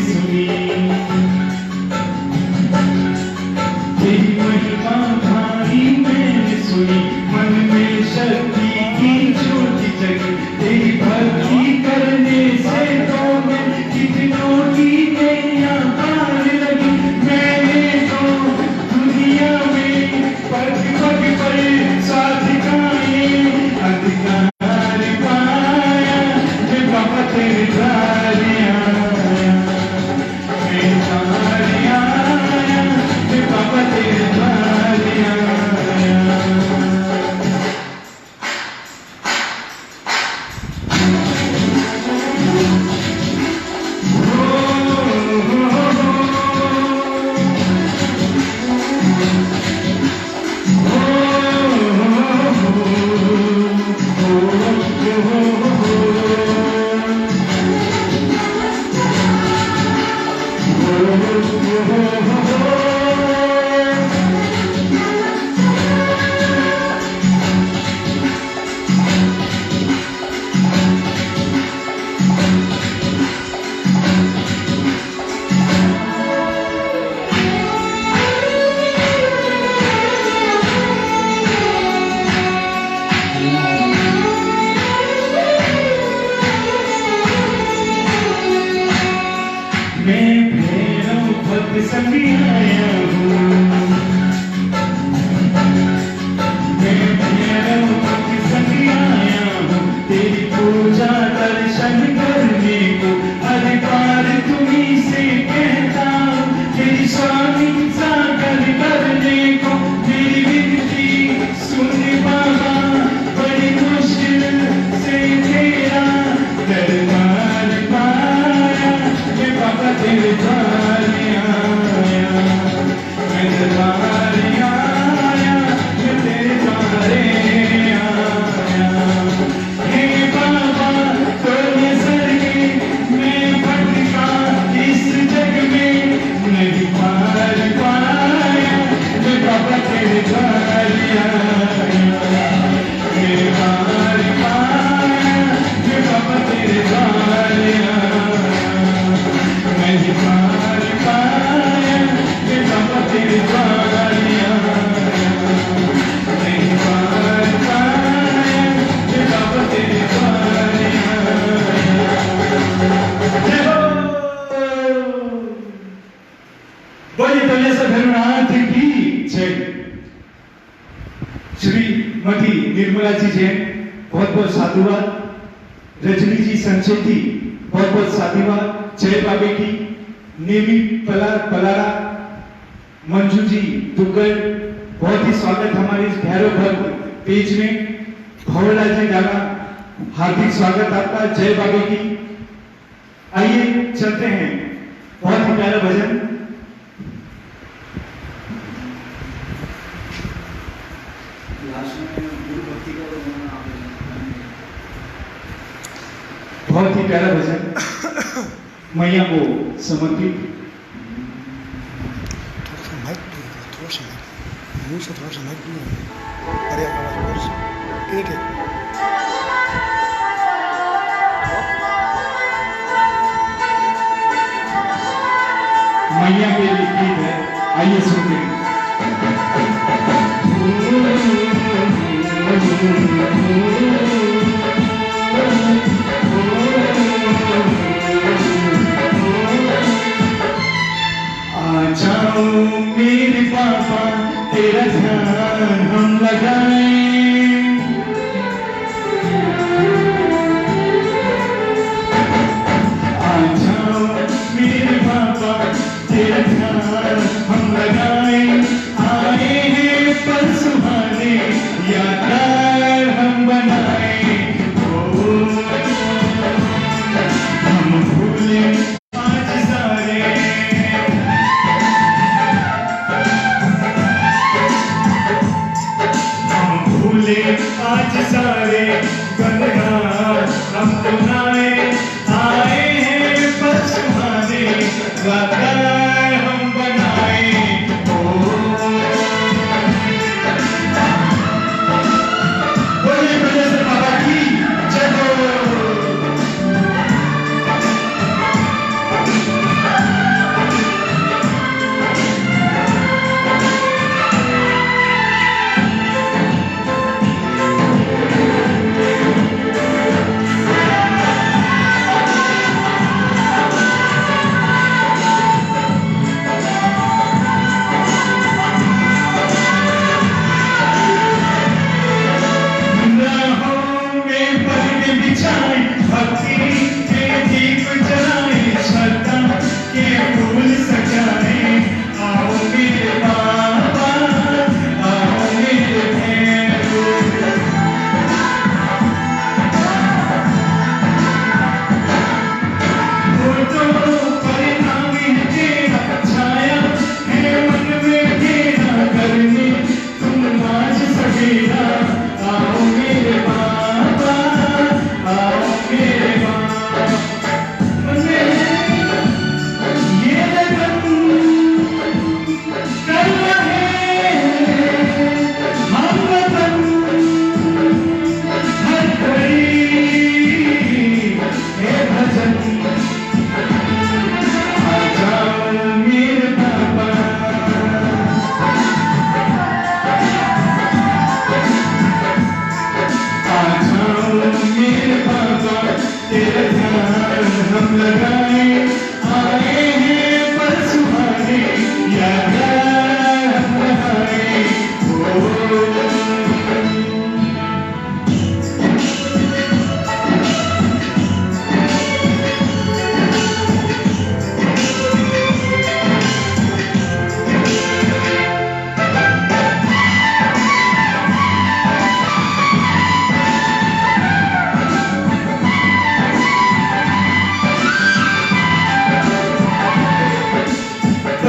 सुनी, तेरी महिमा भारी मैंने सुनी, मन में शक्ति की ज्योति जगी, तेरी भक्ति करने से तो मैं कितनों की नैया पार लगी। मैंने तो दुनिया में पग पग पर साथ गाए अधिकार पाया, मैं बाबा तेरे द्वार आया, मैं द्वार आया, मैं बाबा तेरे द्वार आया। मैं भैरव भक्त संग आया हूँ, मैं भैरव भक्त संग आया हूँ, तेरी पूजा दर्शन करने को हर बार तुम्हीं से कहता हूँ, तेरी स्वामी सागर करने को मेरी विनती सुन बाबा, बड़ी मुश्किल से तेरा दरबार पाया, मैं बाबा तेरे द्वार आया, मैं दरबार आया, मैं तेरे द्वार आया। हे बाबा तोड़े सर के मैं भटका इस जग में नहीं पार पाया, मैं बाबा तेरे द्वार आया, मैं पार पाया, मैं बाबा तेरे द्वार आया, मैं पार पाया, मैं बाबा तेरे द्वार आया, मैं पार पाया, मैं बाबा तेरे द्वार आया। बोलिए तलेश्वर भैरवनाथ की जय। श्रीमती निर्मला जी जैन बहुत बहुत साधुवाद, रजनी जी संचेती बहुत बहुत साधुवाद, जय बाबे की, नेमी पलारा, मंजू जी दुग्गल बहुत ही स्वागत हमारे इस भैरव भक्त पेज में, भवला जी डाला हार्दिक स्वागत आपका, जय बाबे की। आइए चलते हैं, बहुत ही प्यारा भजन। बहुत ही प्यारा भजन मैया को समर्पित। थोड़ा सा मुंह से थोड़ा सा माइक दूर, अरे एक है। मैया के लिए गीत है, आइए सुनते हैं। आ जाओ मेरे पापा तेरा ध्यान हम लगाएं, आ जाओ मेरे पापा तेरा ध्यान हम लगाएं, आए हैं पर सुहाने यादगार हम बनाएं, हम भूले आज सारे, हम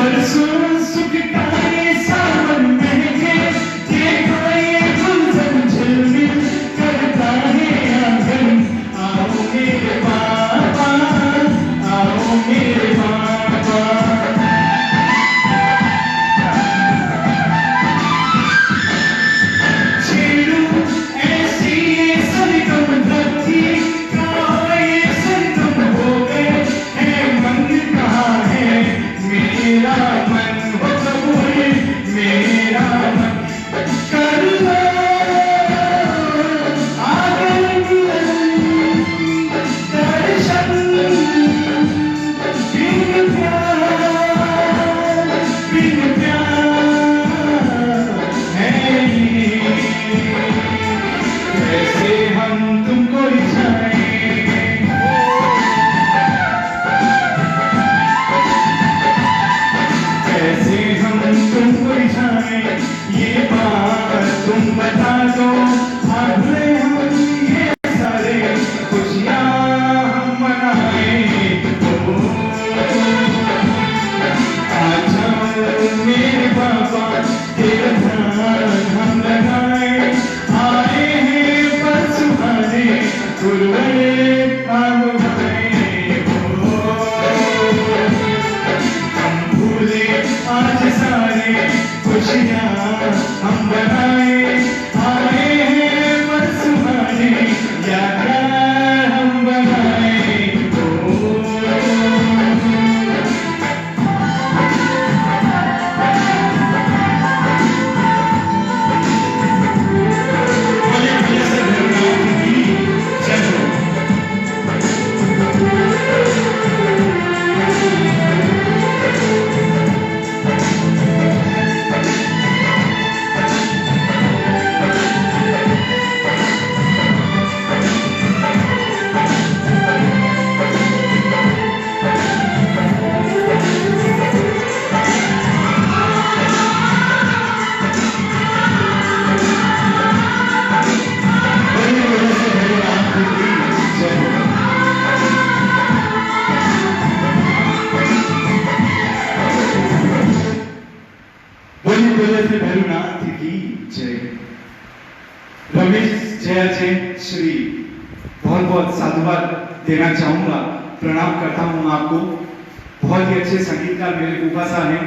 बरसों सुखता ये सावन महके, देखो ये गुलशन झिलमिल करता है आंगन। आओ मेरे बाबा, आओ मेरे बाबा। छेड़ू ऐसी ये सरगम धरती, कहाँ ये सरगम हो गए है मन कहाँ है मेरा मन, हो कबूल मेरा मन कर लो आगन दर्शन, बिन प्यार है ये, कैसे हम तुमको रिझाएं, कैसे हम तुमको रिझाएं, ये बात तुम बता दो। आधे हम ये सारे खुशियाँ हम मनाएं, आजा मेरे बाबा तेरा ध्यान हम लगाएं। आए हैं पर सुहाने गुरुए आग भाए हो, हम भूले आज सारे खुशियाँ हम बनाए। आए हैं पर सुहाने याद हम बनाए हो। भैरवनाथ की जय। रमेश जया जैन श्री बहुत बहुत साधुवाद देना चाहूंगा, प्रणाम करता हूं आपको। बहुत ही अच्छे संगीतकार मेरे उपासा हैं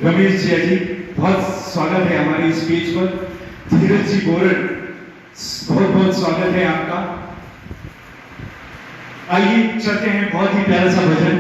रमेश जया जी, बहुत स्वागत है हमारे इस स्पीच पर। धीरज जी बोरड, बहुत बहुत स्वागत है आपका। आइए चलते हैं, बहुत ही प्यारा सा भजन।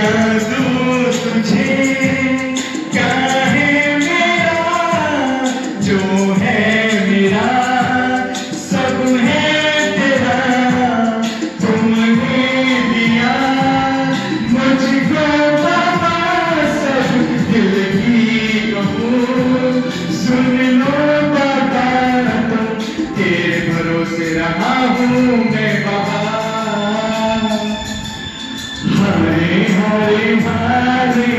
क्या दूँ तुझे, क्या है मेरा, जो है मेरा सब है तेरा। तुमने दिया मुझको बाबा सब दिल की कहूँ, सुन लो बाबा तुम, तेरे भरोसे रहा हूँ मैं बाबा। हरे हरे हरे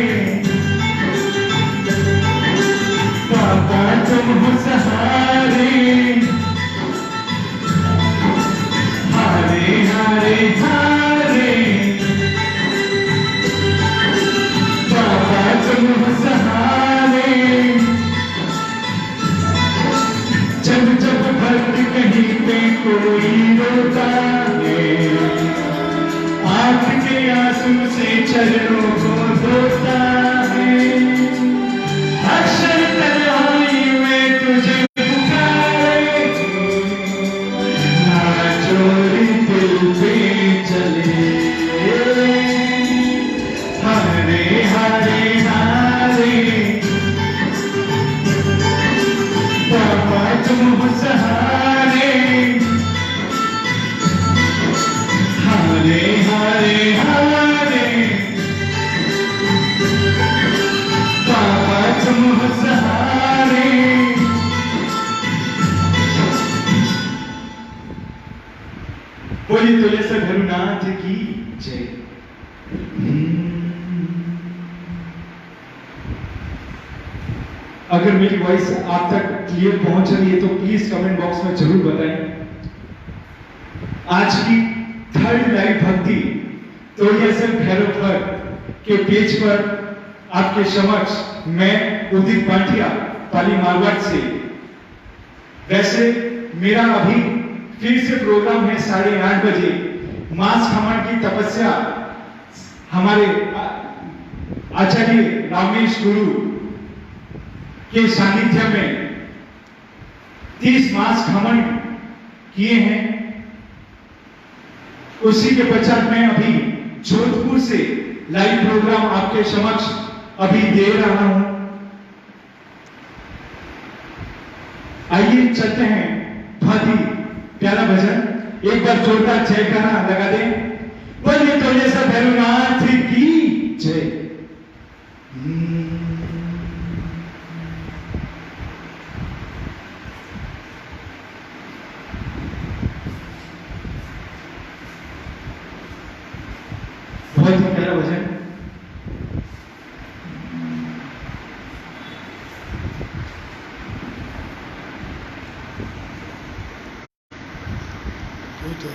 बाबा तुम हो सहारे, हरे हरे हरे बाबा तुम हो सहारे। जब जब भक्त कहीं पे कोई रोता है, आपके आंसू से चरणों को धोता है। अक्षर तन्हाई में तुझे पुकारे, ना चोरी दिल पे चले। हरे हरे हरे बाबा तुम हो सहारे, हरे हरे हरे बाबा तुम हो सहारे। बोलिए तुलेश्वर भैरवनाथ की जय। अगर मेरी वॉइस आप तक क्लियर पहुंच रही है तो प्लीज कमेंट बॉक्स में जरूर बताएं। आज की थर्ड लाइव भक्ति तुलेश्वर भैरव के पेज पर आपके समक्ष मैं उदित पाटिया पाली मारवाड़ से। वैसे मेरा अभी फिर से प्रोग्राम है 8:30 बजे मास खमन की तपस्या हमारे आचार्य रामेश गुरु के सानिध्य में 30 मास खमन किए हैं। उसी के पश्चात मैं अभी जोधपुर से लाइव प्रोग्राम आपके समक्ष अभी दे रहा हूं। आइए चलते हैं बहुत ही प्यारा भजन, एक बार जोरदार जयकारा लगा दें। बोलिए तुलेश्वर भैरवनाथ की जय। बहुत ही प्यारा भजन। ठीक है।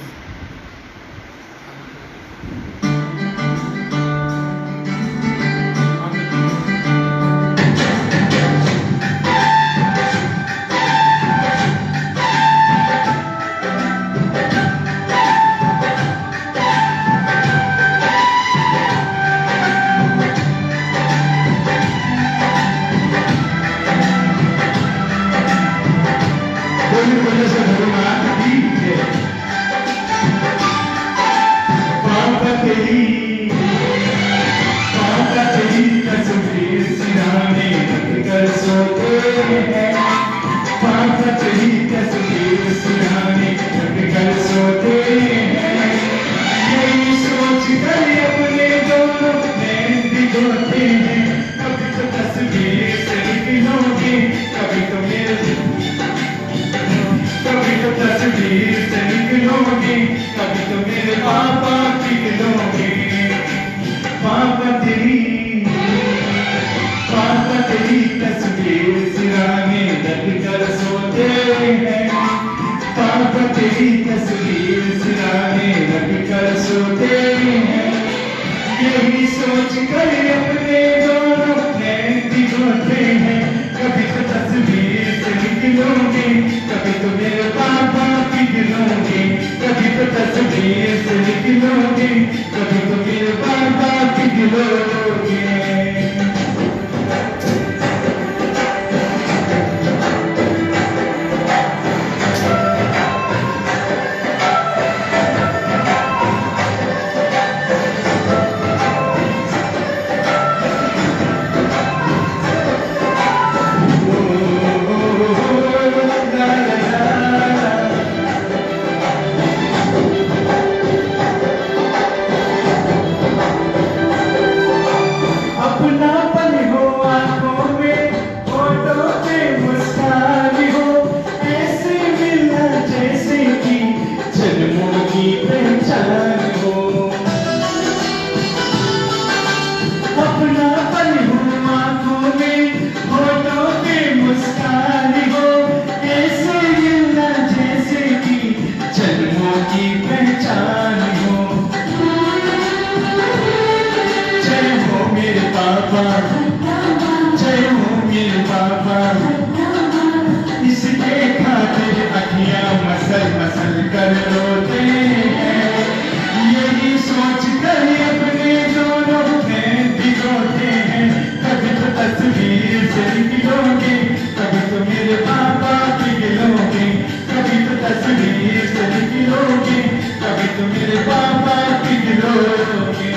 कभी तो मेरे पापा पिघलोगे, पापा तेरी तस्वीर सिराने लग कर सोते हैं, पापा तेरी तस्वीर सिराने लग कर सोते हैं। यही सोच कर अपने दोनों नैन भिगोते हैं, कभी तो तस्वीर से निकलोगे, कभी तो मेरे पापा पिघलोगे, कभी तो तस्वीर से निकलोगे, कभी तो मेरे पापा पिघलोगे। मसल मसल कर रोते हैं, यही सोच कर अपने दोनों में भिगोते हैं। कभी तो तस्वीर से निकलोगे, कभी तो मेरे पापा पिघलोगे, कभी तो तस्वीर से निकलोगे, कभी तो मेरे पापा पिघलोगे।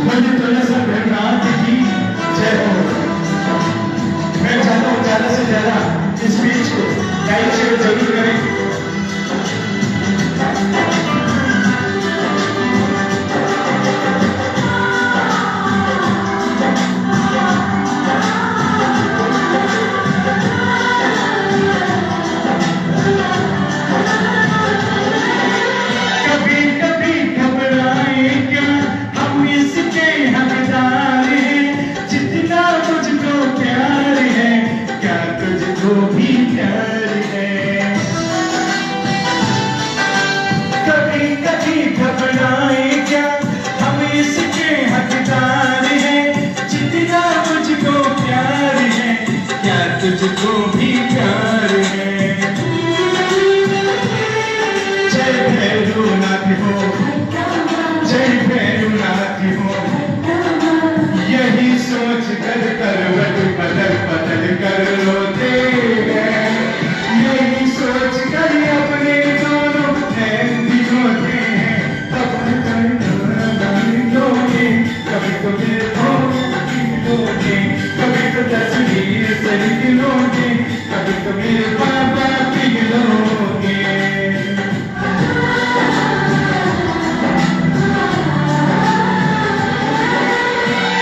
मुझे तो ऐसा भगवान की जय हो। मैं चाहता हूँ ज्यादा से ज्यादा इस स्पीच को लाइक शेयर जरूर करें। कभी कभी घबराए क्या, हम इसके हकदार हैं। जितना मुझको प्यार है, क्या तुझको भी प्यार है। कभी कभी घबराए क्या, हम इसके हकदार हैं। जितना मुझको प्यार है, क्या तुझको भी प्यार है। जय भैरवनाथ हो, जय भैरवनाथ हो, यही सोच कर करवट बदल बदल कर रोते हैं। यही सोच कर अपने दोनों नैन भिगोते हैं। कभी लोगे, कभी तो मेरे पिघलोगे, कभी तो तस्वीर से निकलोगे, कभी तो मेरे पापा पिघलोगे।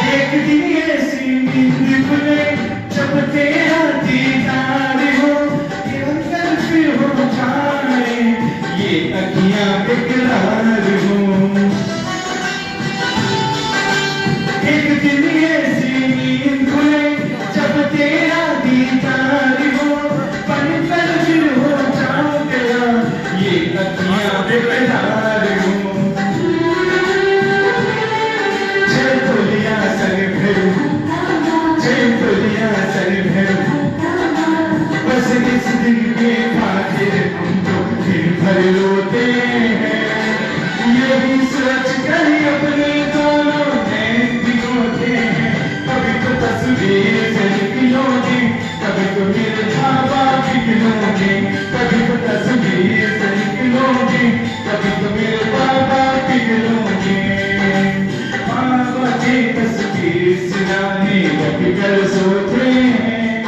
एक दिन ऐसी नींद खुले जब तेरा दीदार हो, ये अंदर फिर हो जाए ये अखियां बेकरार हो। एक दिन ऐसी नींद खुले जब तेरा दीदार हो, पल पल फिर हो जाओ तेरा ये अखियां बेकरार हो। जय बोलिया सर भैरू, जय बोलिया सर भैरू, बस इस दिन के खातिर हम तो दिन भर रोते हैं। यही सोच कर अपने दोनों नैन भिगोते हैं। कभी तो तस्वीर से निकलोगे, कभी तो मेरे पापा पिघलोगे, कभी तो तस्वीर से निकलोगे, कभी तो मेरे पापा पिघलोगे। पापा की तस्वीर सिराने रख कर सोते हैं,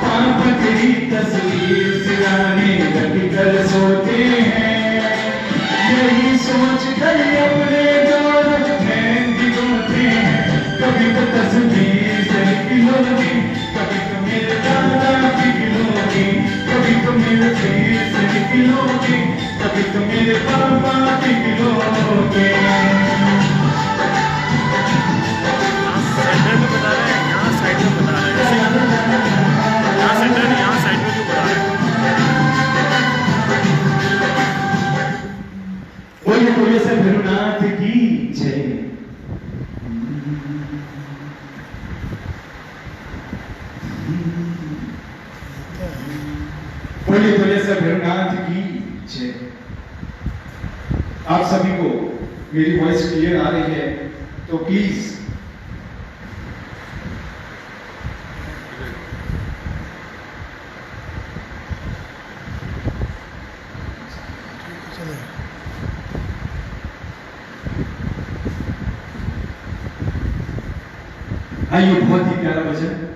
पापा तेरी तस्वीर सिराने रख कर सोते हैं। यही सोच कर अपने दोनों नैन भिगोते हैं। कभी तो तस्वीर से निकलोगे, कभी तो मेरे दादा पिघलोगे, कभी तो मेरे सिर से निकलोगे, कभी तो मेरे पापा पिघलोगे। सेंटर में बता रहे हैं, यहाँ साइड में बता रहे हैं। यहाँ सेंटर नहीं, यहाँ साइड में क्यों बता रहे हैं? बोलिए बोलिए सर भैरवनाथ की जय। बोलिए बोलिए सर भैरवनाथ की जय। आप सभी को मेरी वॉइस क्लियर आ रही है तो प्लीज आइए, बहुत ही प्यारा भजन।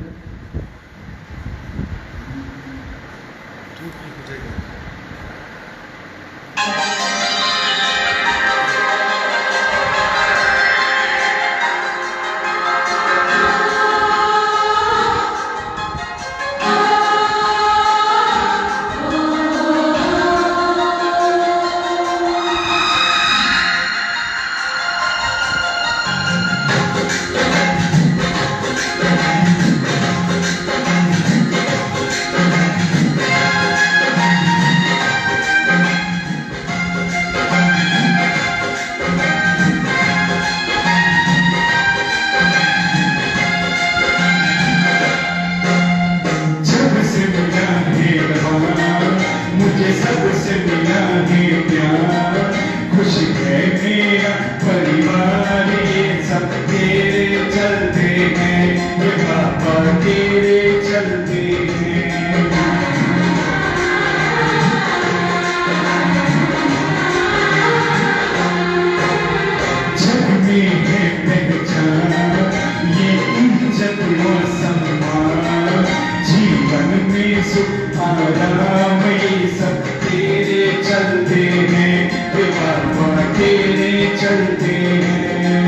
आराम ये सब तेरे चलते हैं, हे बाबा तेरे चलते हैं।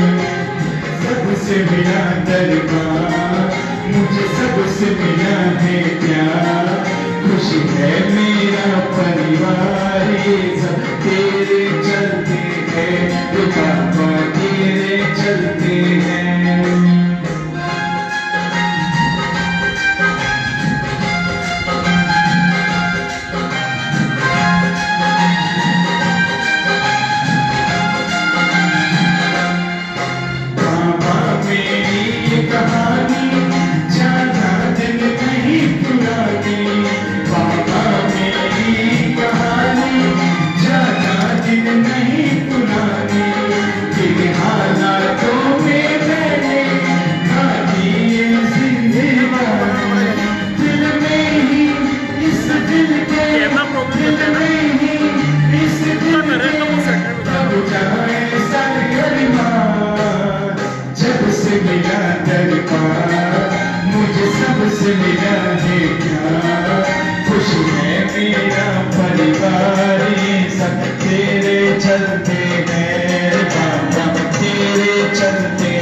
सबसे मिला दरबार, मुझे सबसे मिला है प्यार, खुश है मेरा परिवार, ये सब तेरे चलते हैं, हे बाबा तेरे चलते हैं। बाबा मेरी ये कहानी ज्यादा दिन नहीं पुरानी, बाबा मेरी कहानी ज्यादा दिन नहीं पुरानी, तेरे हालातों में मैंने काटी ये जिंदगानी, दिल में ही इस दिल के दिल में ही इस दिल में अब जाए सारे अरमान, जब से मिला दरबार मुझे सबसे मिला है प्यार, खुश है मेरा परिवार, ये सब तेरे चलते हैं, बाबा तेरे चलते हैं।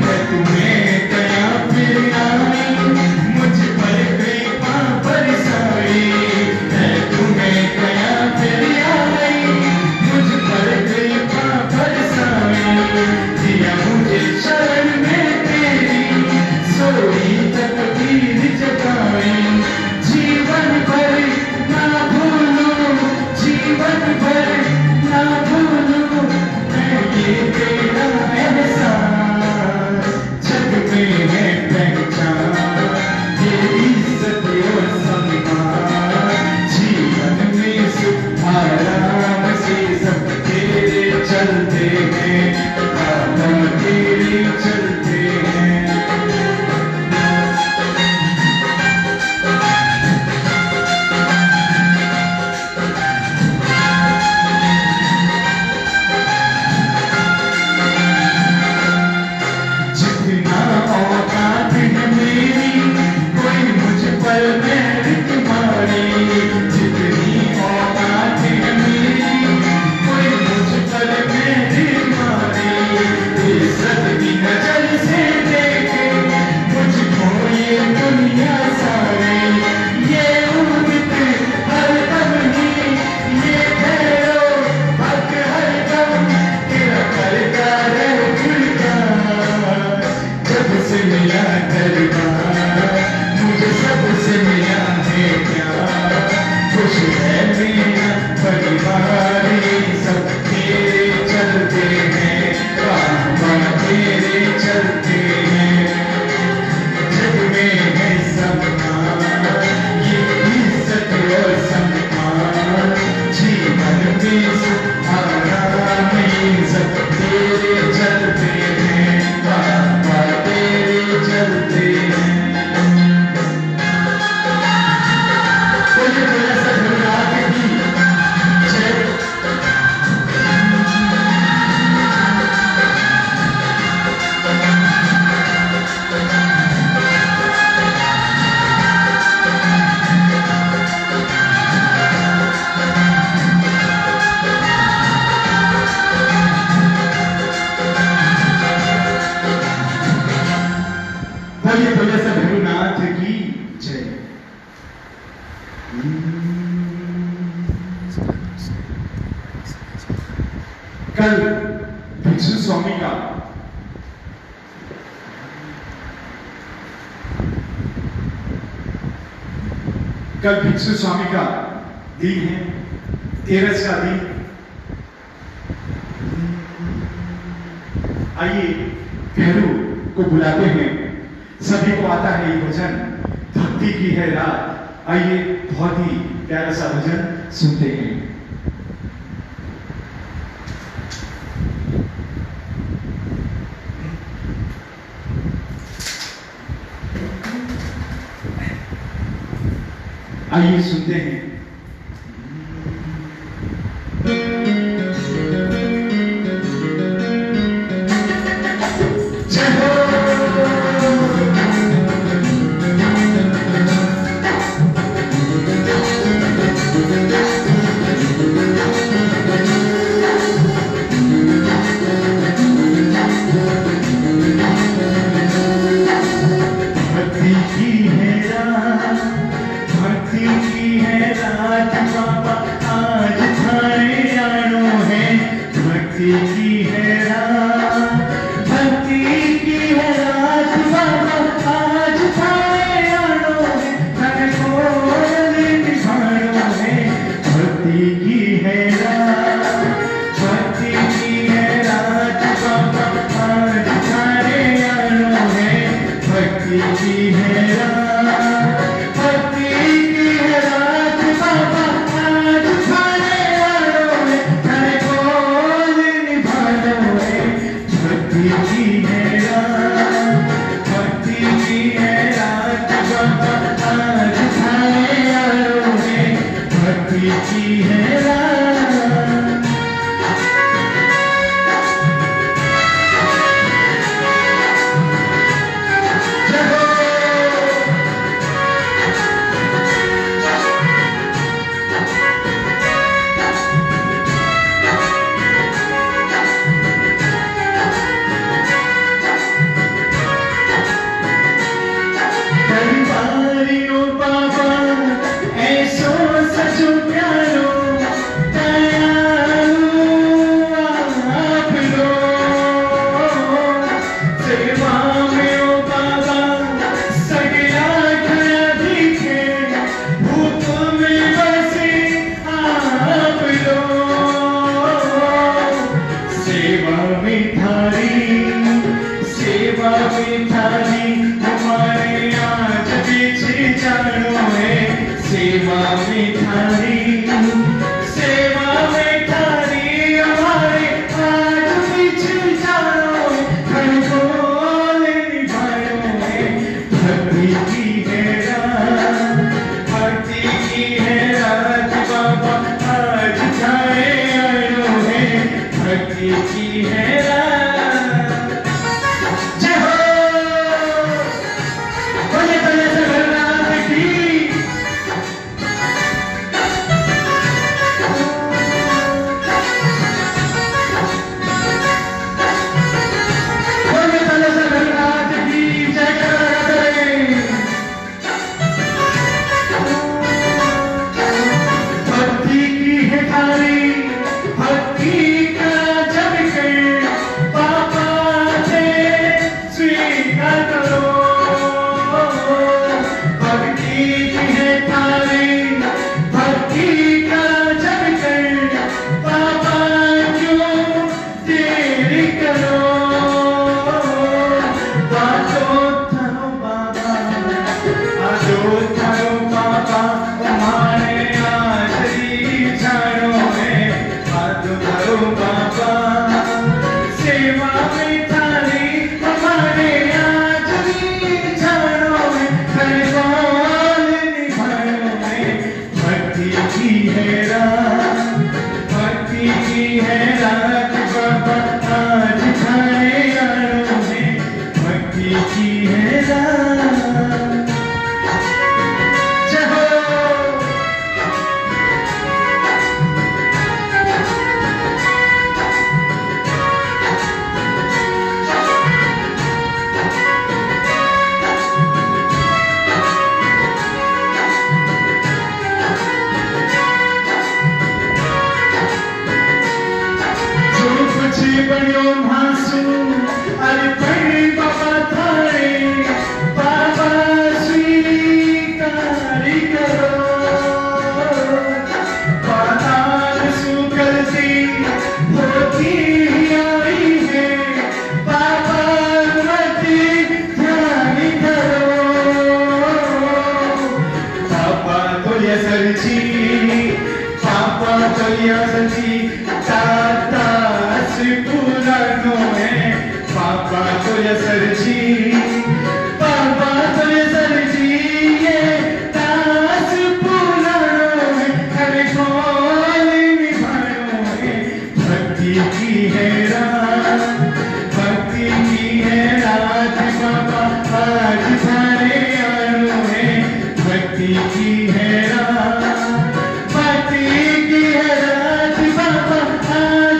मैं तुम्हें गया फिर आई, मुझ पर कृपा बरसाई, मैं तुम्हें गया फिर आई, मुझ पर कृपा बरसाई, दिया मुझे शरण में तेरी सोई तकदीर जगाई, जीवन भर ना भूलूं, जीवन भर ना भूलूं मैं ये तेरा एहसास, जग में है पहचान ये इज्जत और सम्मान, जीवन में सुख आराम से सब तेरे चलते हैं, बाबा तेरे चलते हैं। जितना औकात है मेरी कोई मुझ पर मेहनत मारे, जितनी औकात है मेरी कोई मुझ पर मेहनत मारे, इज्जत की नजर से देखे मुझको ये दुनिया सारे, ये उम्मीद हर दम ही ये ठहरो हक हर दम तेरा करता रहे गुणगान, जब से मिला दरबार मुझे सबसे मिला है प्यार, खुश है मेरा परिवार, ये सब तेरे चलते हैं, बाबा तेरे चलते हैं। जग में है सम्मान ये इज्जत और सम्मान, जीवन में सुख आराम ये सब तेरे चलते हैं, बाबा तेरे चलते हैं। बोलिए बोले सद्गुरुनाथ की जय। बोलिए बोले सद्गुरुनाथ की जय। कल भिक्षु स्वामी का दिन है, 13 का दिन। आइए भैरू को बुलाते हैं, सभी को आता है ये भजन, भक्ति की है रात। आइए बहुत ही प्यारा सा भजन सुनते हैं। आइए सुनते हैं रात बाबा आज थारे आनो है भक्ति की है रात भक्ति की है रात बाबा आज थारे आनो है थारे बोल निभानो है भक्ति की है रात भक्ति की है रात बाबा आज थारे आनो है भक्ति की है रात भक्ति की है रात बाबा आज थारे आनो है थारे बोल निभानो है भक्ति की है रात भक्ति की है रात बाबा आज थारे आनो है भक्ति की है रात परिवारियों बाबा ऐसो सचो प्यारो दयालु आप लोग सेवा में ओ बाबा सगला खड़ा दिखे भूख में बसे आप लोग सेवा में थारी हमारे आज पीछे जानो है सेवा में थारी हमारे आज पीछे जानो है हर बोल निभानो है भक्ति की है रात भक्ति की है रात बाबा आज थारे आनो है भक्ति की है रात जय हो बोले बोले जगन्नाथ की बोले बोले जगन्नाथ की जय करें भक्ति की है थारी भक्ति का जब कर पापा से स्वीकार करो भक्ति की है थारी भक्ति का जब कर पापा क्यों देरी करो बाजो थारो बाबा हमारे आज ही जानो है बाजो थारो बाबा सेवा में थारी हमारे आज ही जानो है हर बोल निभानो है भक्ति की है रात भक्ति की है रात बाबा आज थारे आनो है भक्ति की है रात जय हो जो कुछ बड़ो मासू अरे बड़े बाबा थारे बाबा स्वीकार करो पाताल सुकलती होती आई है बाबा मति ध्यान करो पापा तो यसरजी पापा तो यसरजी दाता पुरानो है पापा तो यसरजी पापा तो यसरजी ये दास पुरानो है हर बोल निभानो है भक्ति की है रात भक्ति की है रात बाबा आज थारे आनो है भक्ति की है रात भक्ति की है रात बाबा आज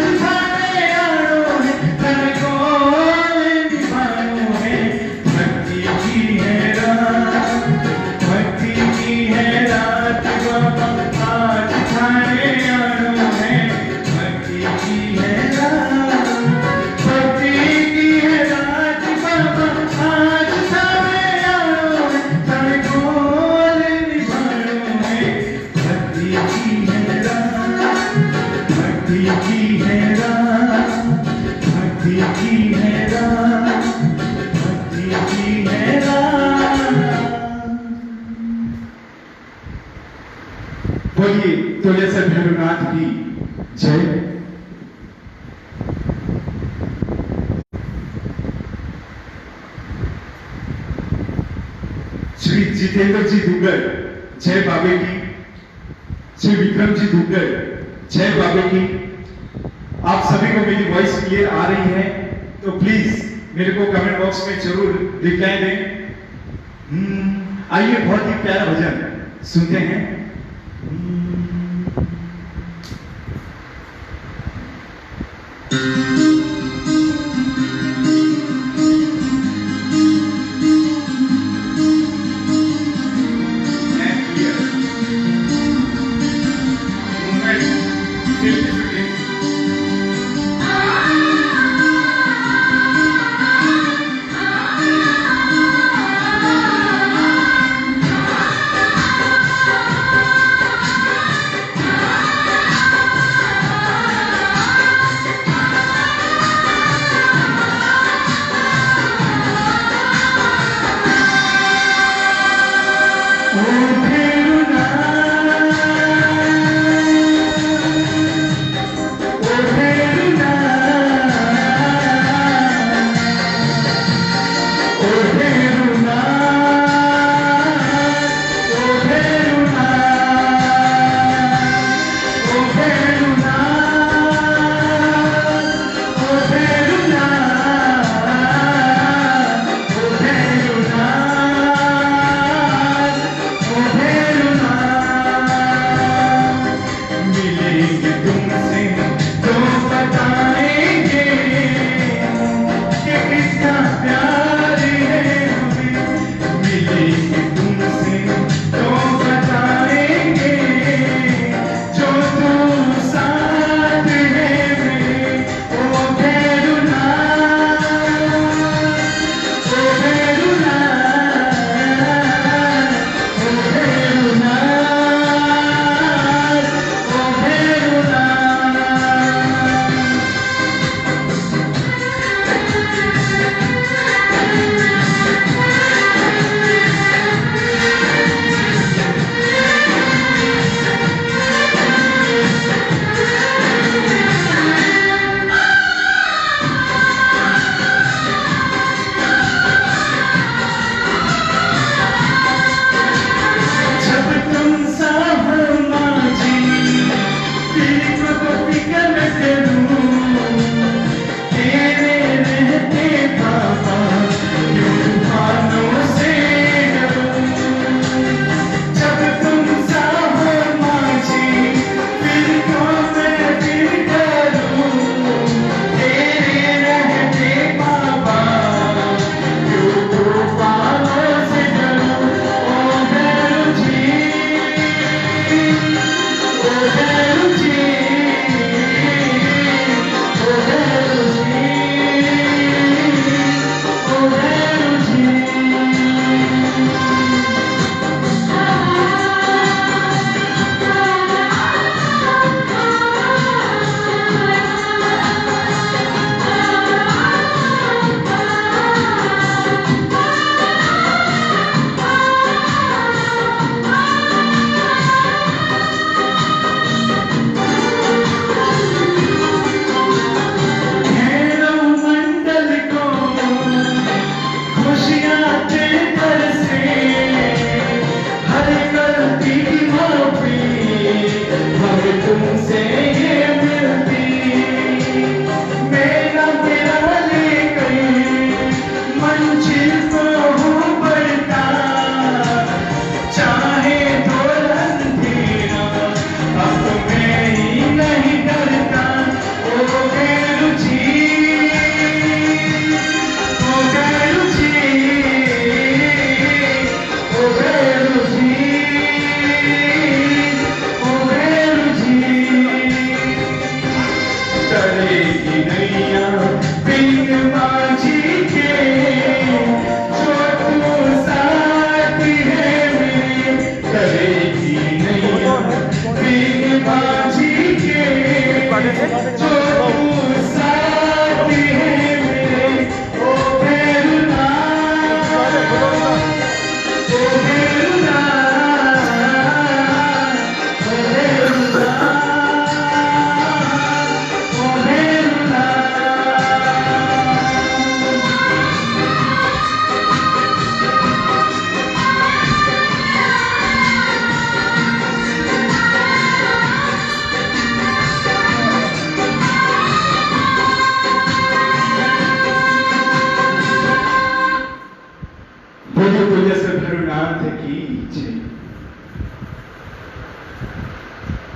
बोलिए तोलेसर भैरवनाथ की जय। श्री जितेंद्र जी दुग्गल जय बाबे की। श्री विक्रम जी दुग्गल जय बाबे की। आप सभी को मेरी वॉइस क्लियर आ रही है तो प्लीज मेरे को कमेंट बॉक्स में जरूर रिप्लाई दें। आइए बहुत ही प्यारा भजन सुनते हैं।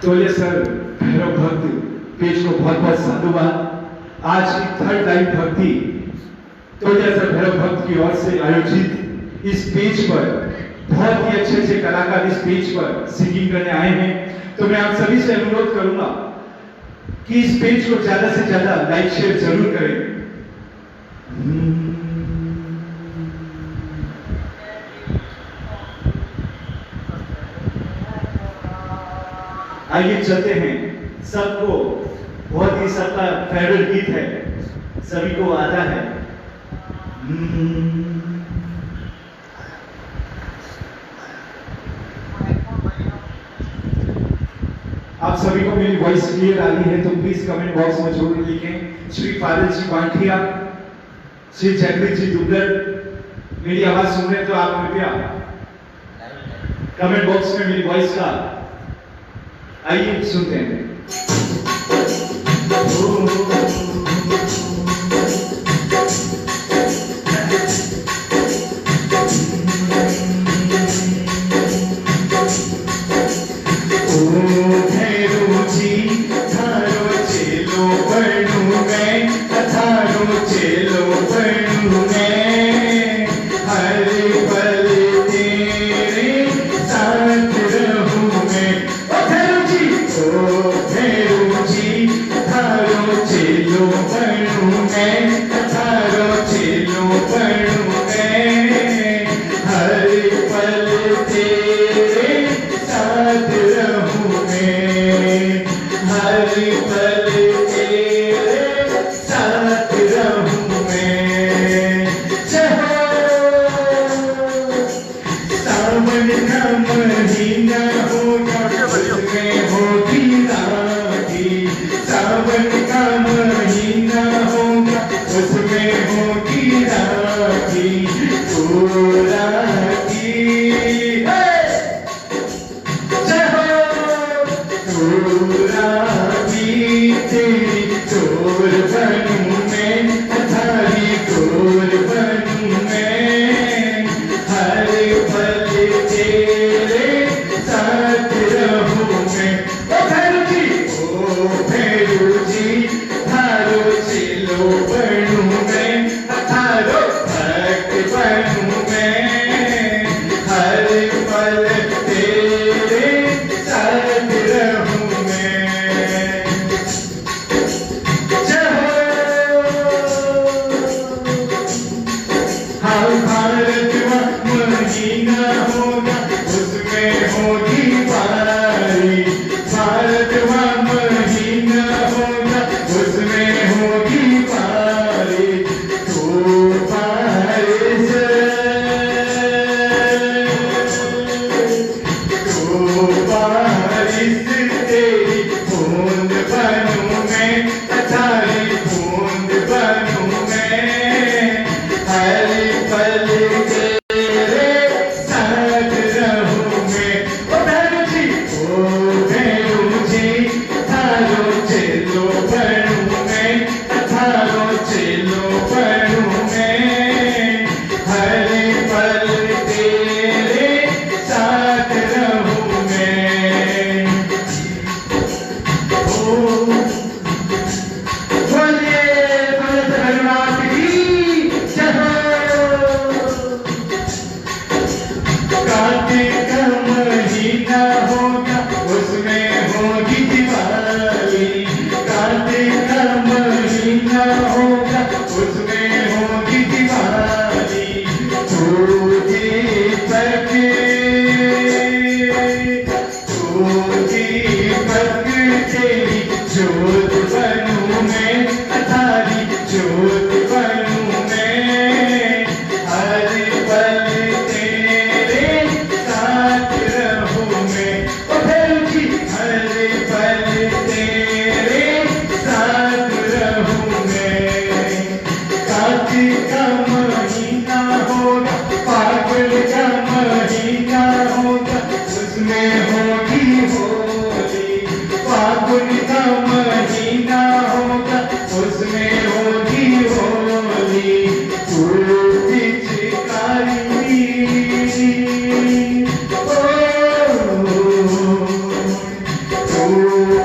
तोलिया सर भैरव भक्त पेज को बहुत बहुत साधुवाद। आज की थर्ड लाइव भक्ति तोलिया सर भैरव भक्त की ओर से आयोजित इस पेज पर बहुत ही अच्छे अच्छे कलाकार इस पेज पर सिंगिंग करने आए हैं। तो मैं आप सभी से अनुरोध करूंगा कि इस पेज को ज्यादा से ज्यादा लाइक शेयर जरूर करें। आइए चलते हैं। सबको बहुत ही सबका फेवरेट गीत है, सभी को आता है। आप सभी को मेरी वॉइस क्लियर आ रही है तो प्लीज कमेंट बॉक्स में जरूर लिखें। श्री फादर जी बांटिया, श्री जगदीश जी दुबलर, मेरी आवाज सुन रहे हैं तो आप कृपया कमेंट बॉक्स में मेरी वॉइस का आइए सुनते हैं।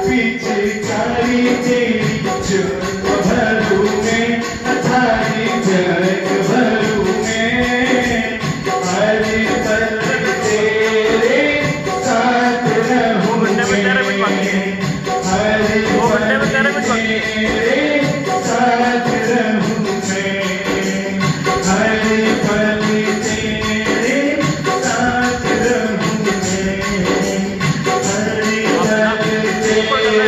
पिचकारी तेरी जो भरू में थारी जग भरू में हरी पल तेरे साथ रहूंगे हरी पल तेरे साथ रहूंगे हरी पल तेरे साथ रहूंगे हरी पल तेरे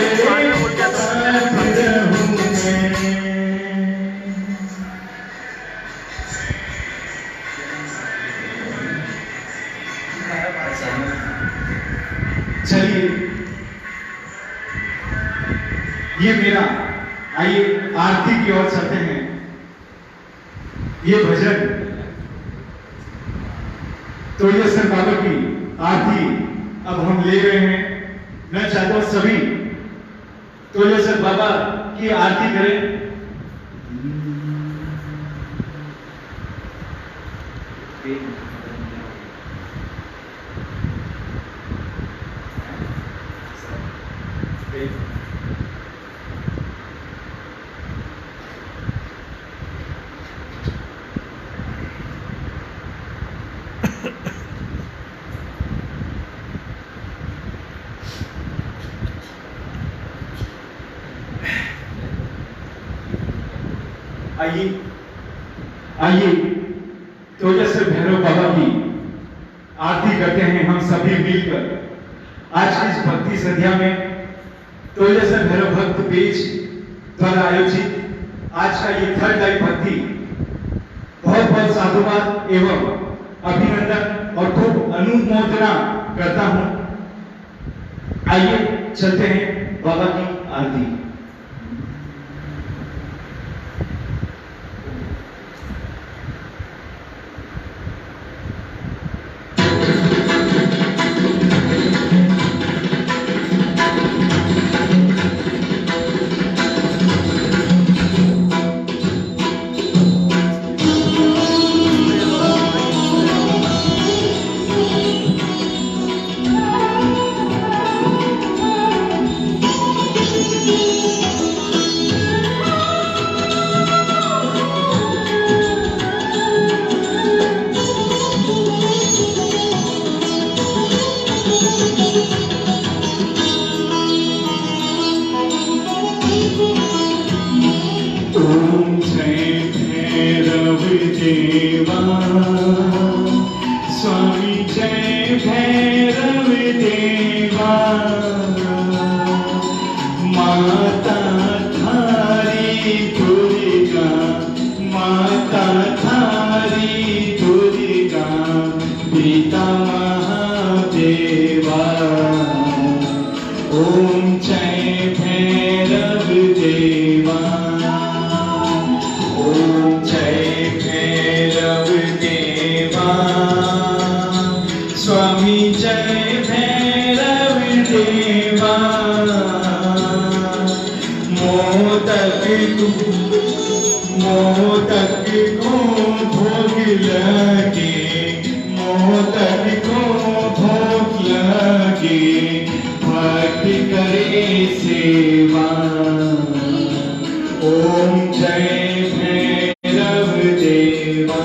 साथ रहूंगे। चलिए ये मेरा, आइए आरती की ओर चलते हैं। ये भजन तोड़ियासर बाबा की आरती अब हम ले रहे हैं। मैं चाहता हूं सभी तोड़ियासर बाबा की आरती करें। आइए आइए तोड़ियासर भैरव बाबा की आरती करते हैं हम सभी मिलकर। आज की इस भक्ति संध्या में तोड़ियासर भैरव भक्त पेज द्वारा आयोजित आज का ये थर्ड लाइव भक्ति बहुत बहुत साधुवाद एवं अभिनंदन और खूब अनुमोदना करता हूं। आइए चलते हैं बाबा की आरती। ओम जय भैरव देवा स्वामी जय भैरव देवा माता थारी दुर्गा माता थारी दुर्गा पिता महादेवा ओम जय भैरव देवा ओम जय भैरव देवा स्वामी जय भैरव देवा मोदक को भोग लगे मोदक को भोग लगे भक्ति करे सेवा ओम जय भैरव देवा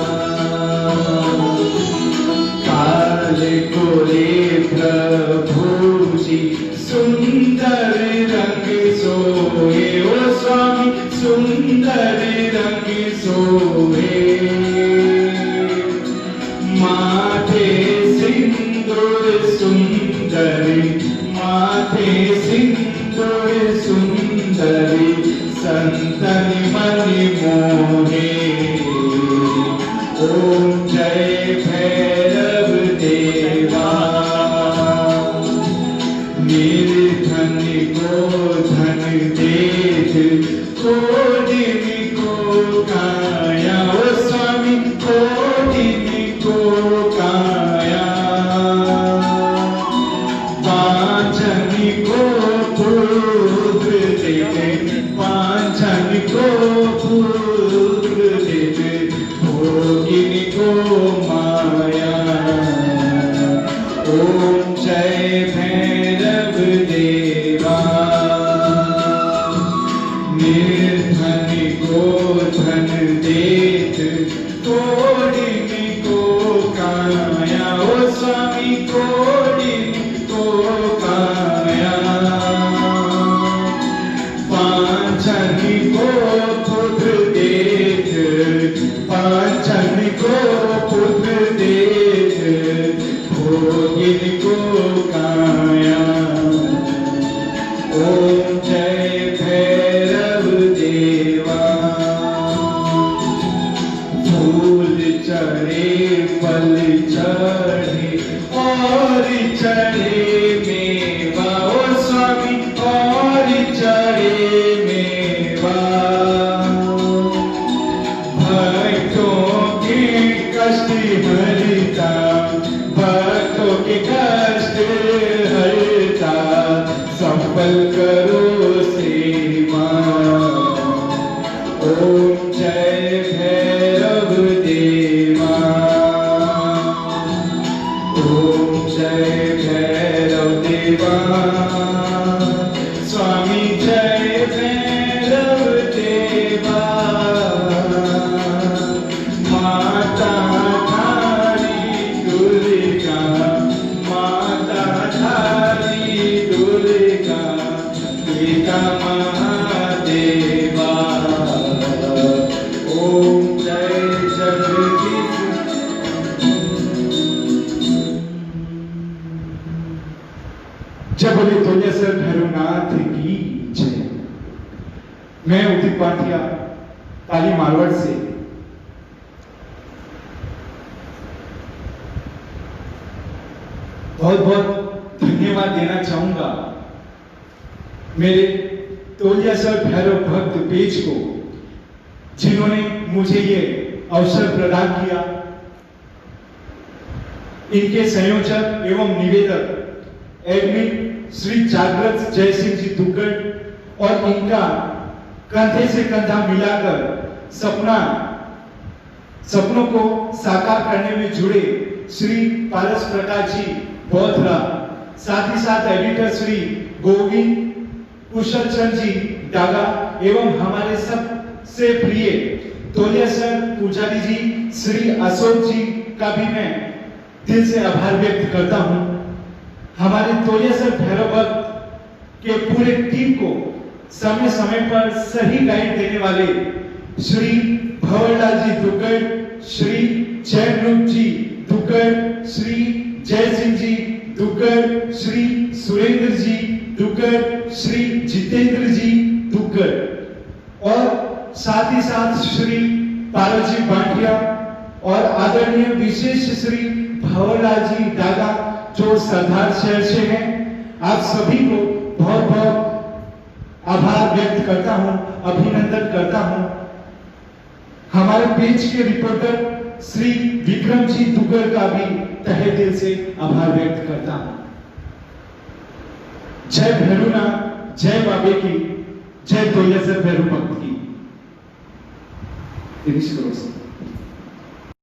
काल कोरे प्रभु जी सुंदर रंग सोए ओ स्वामी सुंदर रंग सोए माथे सिंदूर सुंदर माथे सिंदूर सुंदर संतन मन मोहे ओम जय भैरव देवा निर्धन को धन देत कोडिन को काया ओ स्वामी कोडिन को काया पांचन को पुत्र देते पांचन को पुत्र ओम जय भैरव देवा। फूल चढ़े फल चढ़े और चढ़े मेवा, ओ स्वामी और चढ़े मेवा। भक्तों के कष्ट हरता, भक्तों के कष्ट हरता, सफल करो सेवा। ओम जय भैरव देवा। ओम जय भैरव देवा। स्वामी जय भैरव देवा। माता धारी दुर्गा, माता धारी दुर्गा, पिता महादेवा। ओम जय जगदीश। जय बोले तोलेश्वर भैरवनाथ की जय। मैं उदित पाटिया पाली मारवाड़ से बहुत बहुत धन्यवाद देना चाहूंगा मेरे तोलेश्वर भैरव भक्त पेज को, जिन्होंने मुझे ये अवसर प्रदान किया। इनके संयोजक एवं निवेदक एडमिन श्री जागृत जय सिंह जी दुग्गड़ और इनका कंधे से कंधा मिलाकर सपनों को साकार करने में जुड़े श्री पारस प्रकाश जी बौद्धरा, साथ ही साथ एडिटर श्री गोविंद कुशल चंद जी डागा एवं हमारे सबसे प्रिय तोलेश्वर पुजारी जी श्री अशोक जी का भी मैं दिल से आभार व्यक्त करता हूं। हमारे तोलेश्वर भैरव भक्त के पूरे टीम को समय समय पर सही गाइड देने वाले श्री भंवरलाल जी दुग्गड़, श्री जयरूप जी दुग्गड़, श्री जय सिंह जी दुग्गड़, श्री सुरेंद्र जी दुग्गड़, श्री जितेंद्र जी दुग्गड़ और साथ ही साथ श्री पारस जी बांटिया और आदरणीय विशेष श्री भंवरलाल जी डागा जो सरदार शहर से हैं। आप सभी को बहुत बहुत आभार व्यक्त करता हूं, अभिनंदन करता हूं। हमारे पेज के रिपोर्टर श्री विक्रम जी दुग्गड़ का भी तहे दिल से आभार व्यक्त करता हूं। जय भैरवनाथ, जय बाबे की, जय तोलेश्वर भैरव भक्त की।